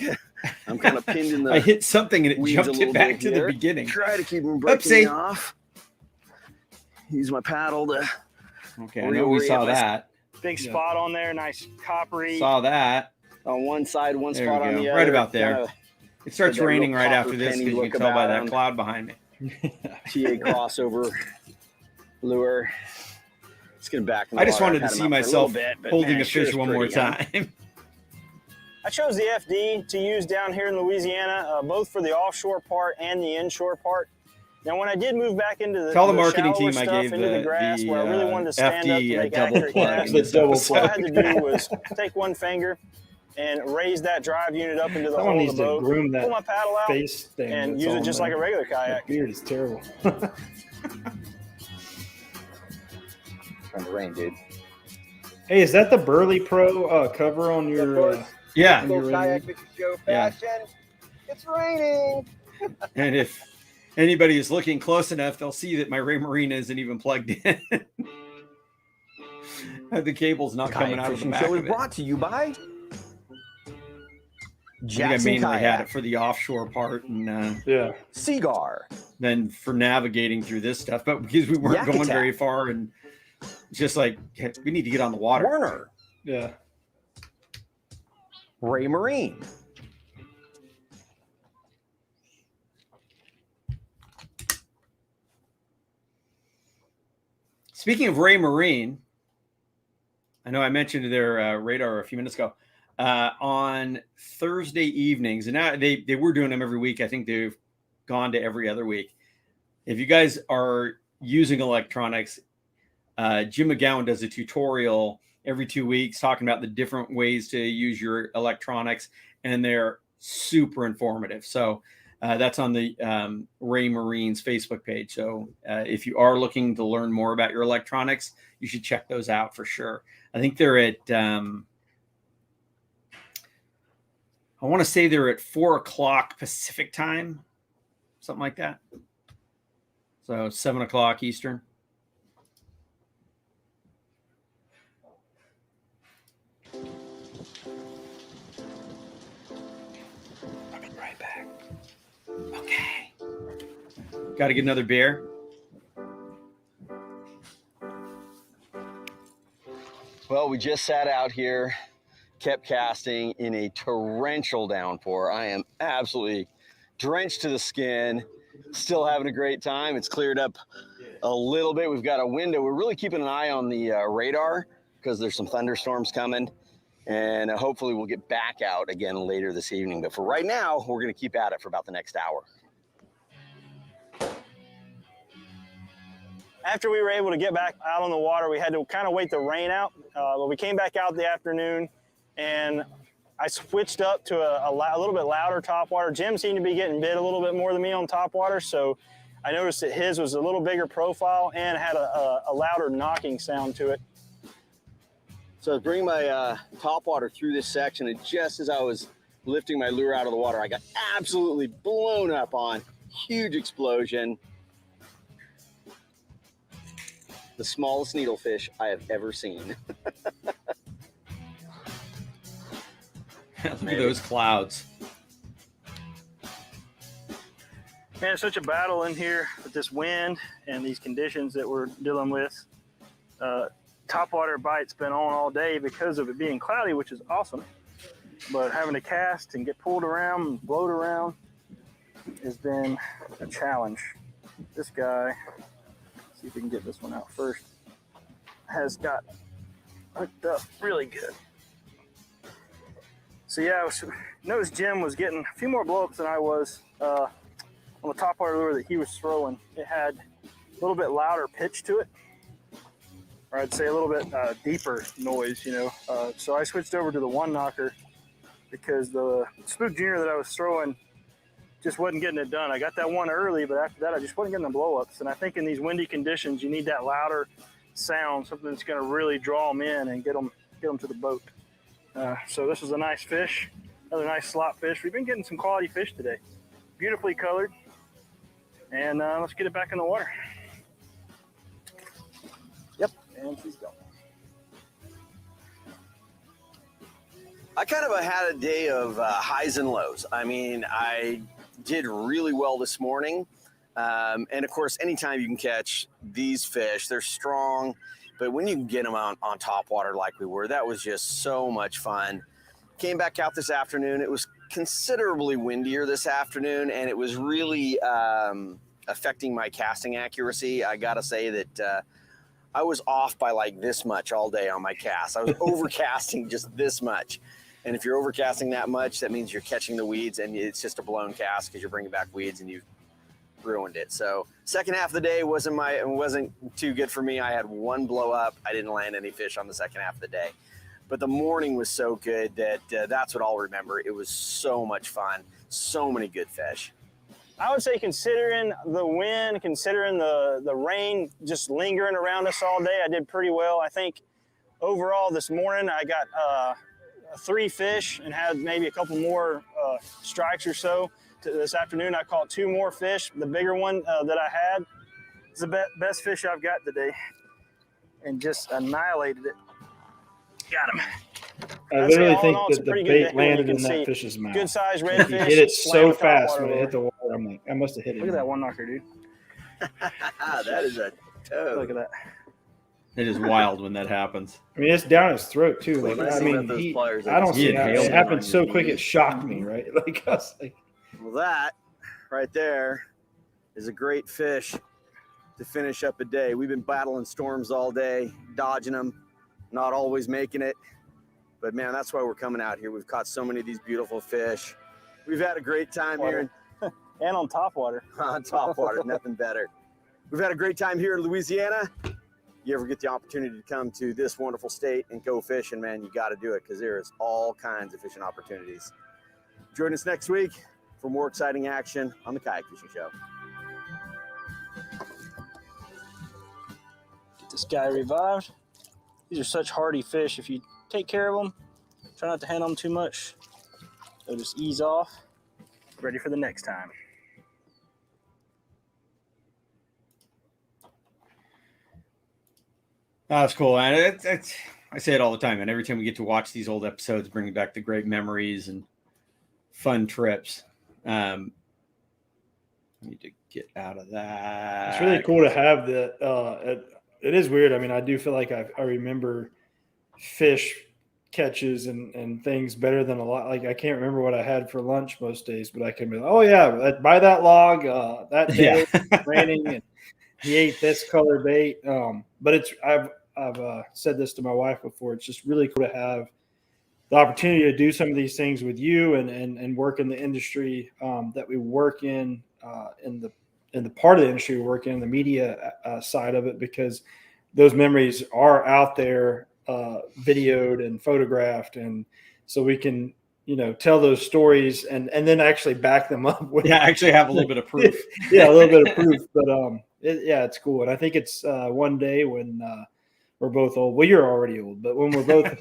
I'm kind of pinned in the I hit something and it weeds a jumped little it back bit to the here. beginning. Try to keep them breaking me Oopsie. off. Use my paddle to. Okay, I know we saw that. Big spot on there, nice coppery. Saw that. On one side, one There spot we on go. the other. Right about there. Kinda It starts that real raining right copper after this penny because you look can tell by about that him. cloud behind me. TA crossover lure. Let's get him back in the I just water. wanted to I've had see him out for a myself little bit, but holding man, a it sure fish is one more pretty, huh? time. I chose the FD to use down here in Louisiana, both for the offshore part and the inshore part. Now, when I did move back into the, Tell the marketing shallower team I stuff gave into the grass where I really wanted to stand up to FD make double accurate plug. casts, The double all I had plug. to do was take one finger and raise that drive unit up into the Someone hole needs of the to boat, groom that pull my paddle out, face thing and that's use it on just there. like a regular That kayak. beard is terrible. Trying to rain, dude. Hey, is that the Burley Pro cover on your? Yeah. on your Kayak Redding? Mrs. Joe Yeah. fashion. It's raining. And if anybody is looking close enough, they'll see that my Raymarine isn't even plugged in. The cable's not coming Kayak out of the Fishing back Show is of it. brought to you by I think I Jackson mainly had it Kayaks, for the offshore part, and Yeah. Seagar, then for navigating through this stuff. But because we weren't Yak going Attack. very far, and it's just like, hey, we need to get on the water. Werner, Yeah. Ray Marine, Speaking of Ray Marine, I know I mentioned their radar a few minutes ago. On Thursday evenings, and now they were doing them every week. I think they've gone to every other week. If you guys are using electronics, Jim McGowan does a tutorial every 2 weeks talking about the different ways to use your electronics, and they're super informative. So that's on the Ray Marine's Facebook page. So if you are looking to learn more about your electronics, you should check those out for sure. I think they're at, I want to say they're at 4:00 Pacific time, something like that. So 7:00 Eastern. I'll be right back. Okay. Got to get another beer. Well, we just sat out here, kept casting in a torrential downpour. I am absolutely drenched to the skin, still having a great time. It's cleared up a little bit. We've got a window. We're really keeping an eye on the radar because there's some thunderstorms coming, and hopefully we'll get back out again later this evening. But for right now, we're going to keep at it for about the next hour. After we were able to get back out on the water, we had to kind of wait the rain out. But we came back out in the afternoon, and I switched up to a little bit louder topwater. Jim seemed to be getting bit a little bit more than me on topwater, so I noticed that his was a little bigger profile and had a louder knocking sound to it. So I was bringing my topwater through this section, and just as I was lifting my lure out of the water, I got absolutely blown up on. Huge explosion. The smallest needlefish I have ever seen. Look at those clouds. Man, it's such a battle in here with this wind and these conditions that we're dealing with. Topwater bite's been on all day because of it being cloudy, which is awesome. But having to cast and get pulled around and float around has been a challenge. This guy, see if we can get this one out first, has got hooked up really good. So yeah, noticed Jim was getting a few more blowups than I was on the topwater lure that he was throwing. It had a little bit louder pitch to it, or I'd say a little bit deeper noise, you know. So I switched over to the one knocker because the Spook Junior that I was throwing just wasn't getting it done. I got that one early, but after that, I just wasn't getting the blowups. And I think in these windy conditions, you need that louder sound, something that's going to really draw them in and get them to the boat. So this was a nice fish, another nice slot fish. We've been getting some quality fish today, beautifully colored. And let's get it back in the water. Yep, and she's gone. I kind of had a day of highs and lows. I mean, I did really well this morning. And of course, anytime you can catch these fish, they're strong. But when you can get them on top water like we were, that was just so much fun. Came back out this afternoon. It was considerably windier this afternoon, and it was really affecting my casting accuracy. I got to say that I was off by like this much all day on my cast. I was overcasting just this much. And if you're overcasting that much, that means you're catching the weeds, and it's just a blown cast because you're bringing back weeds, and ruined it. So second half of the day wasn't too good for me. I had one blow up. I didn't land any fish on the second half of the day. But the morning was so good that that's what I'll remember. It was so much fun. So many good fish. I would say, considering the wind, considering the rain just lingering around us all day, I did pretty well. I think overall this morning I got 3 fish and had maybe a couple more strikes or so. This afternoon I caught 2 more fish. The bigger one that I had is the best fish I've got today, and just annihilated it. Got him. I literally think that the bait landed in that fish's mouth. Good size redfish. He hit it so fast when it hit the water. I'm like, I must have hit it. Look at that one knocker, dude. That is a toad. Look at that. It is wild when that happens. I mean, it's down his throat too. Like, Let's I see mean, what those pliers I don't are. see how inhaled it it happened on so your quick. knee. It shocked me, right? Like, I was like, Well, that right there is a great fish to finish up a day. We've been battling storms all day, dodging them, not always making it. But man, that's why we're coming out here. We've caught so many of these beautiful fish. We've had a great time here And on top water. on top water, nothing better. We've had a great time here in Louisiana. You ever get the opportunity to come to this wonderful state and go fishing, man, you got to do it, because there is all kinds of fishing opportunities. Join us next week for more exciting action on the Kayak Fishing Show. Get this guy revived. These are such hardy fish. If you take care of them, try not to handle them too much, they'll just ease off. Ready for the next time. That's cool, man. I say it all the time, and every time we get to watch these old episodes, bringing back the great memories and fun trips. I need to get out of that. it's really cool to have that. It is weird. I mean, I do feel like I remember fish catches and things better than a lot. Like, I can't remember what I had for lunch most days, but I can be like, oh yeah, by that log that day it was raining and he ate this color bait. But I've said this to my wife before. It's just really cool to have the opportunity to do some of these things with you and work in the industry that we work in the part of the industry we work in, the media side of it, because those memories are out there, videoed and photographed, and so we can tell those stories and then actually back them up with actually have a little bit of proof. a little bit of proof. But it's cool, and I think it's one day when we're both old. Well, you're already old, but when we're both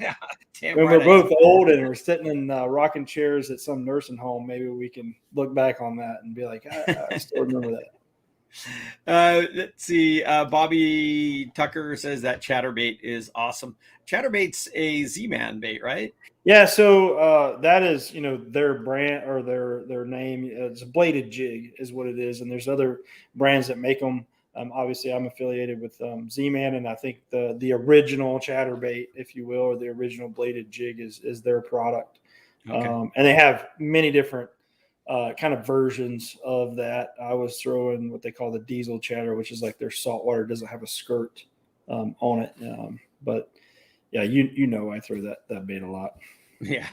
both old and we're sitting in rocking chairs at some nursing home, maybe we can look back on that and be like, I still remember that. Let's see. Bobby Tucker says that chatterbait is awesome. Chatterbait's a Z-Man bait, right? Yeah. So that is, their brand or their name. It's a bladed jig is what it is. And there's other brands that make them. Obviously I'm affiliated with Z-Man, and I think the original chatterbait, if you will, or the original bladed jig is their product. Okay. And they have many different kind of versions of that. I was throwing what they call the diesel chatter, which is like their saltwater, doesn't have a skirt on it. But yeah, I throw that bait a lot. Yeah.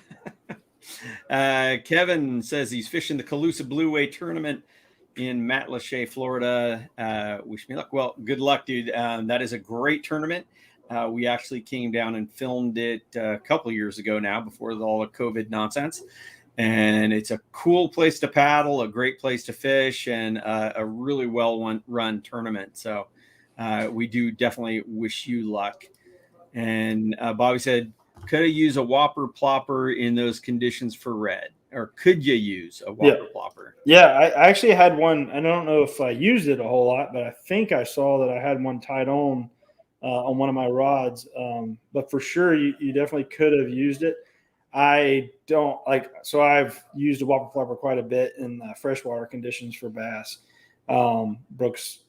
Kevin says he's fishing the Calusa Blue Way tournament in Matlacha, Florida. Wish me luck. Well, good luck, dude. That is a great tournament. We actually came down and filmed it a couple years ago now, before all the COVID nonsense. And it's a cool place to paddle, a great place to fish, and a really well-run tournament. So we do definitely wish you luck. And Bobby said, could I use a whopper plopper in those conditions for red? Or could you use a whopper plopper? Yeah, I actually had one. I don't know if I used it a whole lot, but I think I saw that I had one tied on one of my rods. But for sure, you definitely could have used it. I don't like, so I've used a whopper flopper quite a bit in freshwater conditions for bass. Brooks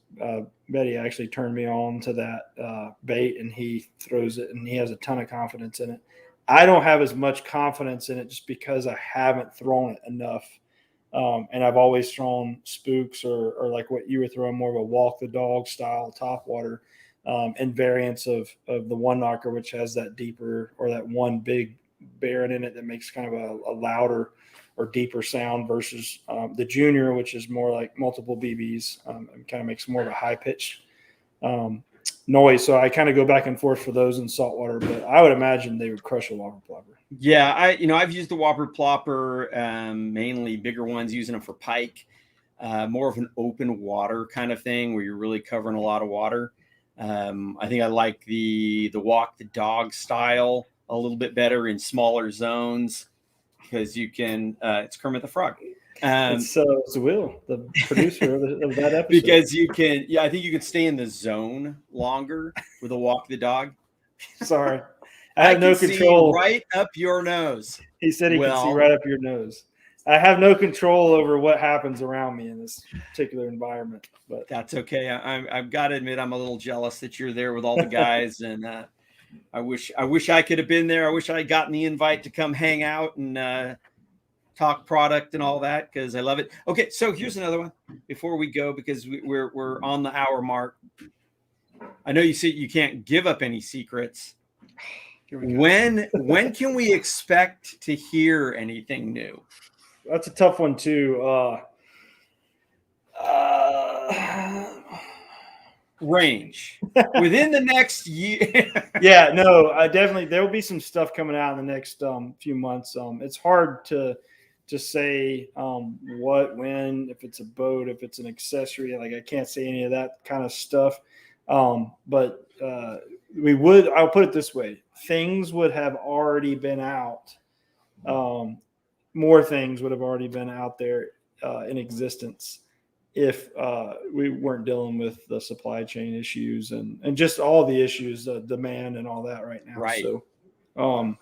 Betty actually turned me on to that bait, and he throws it and he has a ton of confidence in it. I don't have as much confidence in it just because I haven't thrown it enough. And I've always thrown spooks or like what you were throwing, more of a walk the dog style topwater, and variants of the one knocker, which has that deeper or that one big bearing in it that makes kind of a louder or deeper sound versus the junior, which is more like multiple BBs, and kind of makes more of a high pitch noise. So I kind of go back and forth for those in saltwater, but I would imagine they would crush a whopper plopper. Yeah, I've used the whopper plopper, mainly bigger ones, using them for pike, more of an open water kind of thing where you're really covering a lot of water. I think I like the walk the dog style a little bit better in smaller zones because you can. It's Kermit the Frog. It's Will, the producer of that episode. Because you can, I think you can stay in the zone longer with a walk the dog. Sorry, I have no can control. See right up your nose. He said he can see right up your nose. I have no control over what happens around me in this particular environment, but that's okay. I've got to admit, I'm a little jealous that you're there with all the guys, and I wish I could have been there. I wish I had gotten the invite to come hang out and talk product and all that because I love it. Okay, so here's another one before we go because we're on the hour mark. I know you said you can't give up any secrets. When can we expect to hear anything new? That's a tough one too. Range within the next year. Yeah, no, I definitely there will be some stuff coming out in the next few months. It's hard to say what, when, if it's a boat, if it's an accessory. Like I can't say any of that kind of stuff. But I'll put it this way: things would have already been out. More things would have already been out there in existence if we weren't dealing with the supply chain issues and just all the issues, demand and all that right now. Right. So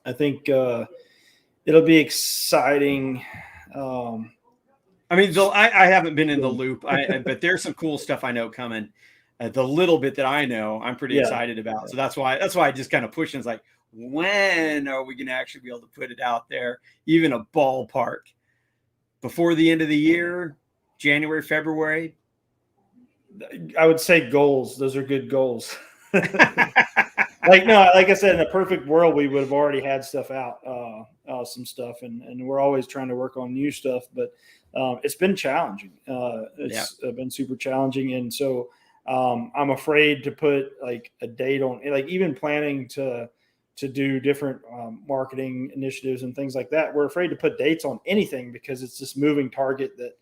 I think it'll be exciting. I mean, I haven't been in the loop, but there's some cool stuff I know coming. The little bit that I know, I'm pretty excited about. So that's why I just kind of push. And it's like, when are we going to actually be able to put it out there? Even a ballpark before the end of the year, January, February. I would say goals. Those are good goals. Like I said, in a perfect world, we would have already had stuff out, some stuff, and we're always trying to work on new stuff. But it's been challenging. It's been super challenging, and so I'm afraid to put like a date on. Like even planning to do different marketing initiatives and things like that, we're afraid to put dates on anything because it's this moving target that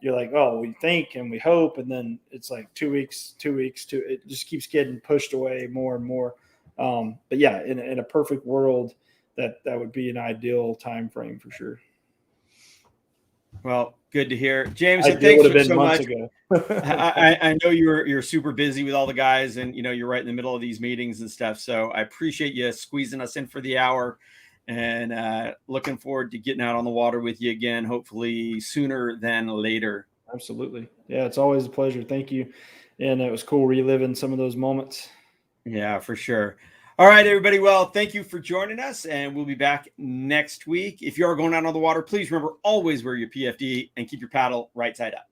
you're like, oh, we think and we hope, and then it's like 2 weeks, it just keeps getting pushed away more and more. But yeah, in a perfect world, that would be an ideal time frame for sure. Well, good to hear, Jameson. Thanks so much. Ago. I know you're super busy with all the guys, and you're right in the middle of these meetings and stuff. So I appreciate you squeezing us in for the hour, and looking forward to getting out on the water with you again, hopefully sooner than later. Absolutely, yeah, it's always a pleasure. Thank you, and it was cool reliving some of those moments. Yeah, for sure. All right, everybody. Well, thank you for joining us, and we'll be back next week. If you are going out on the water, please remember, always wear your PFD and keep your paddle right side up.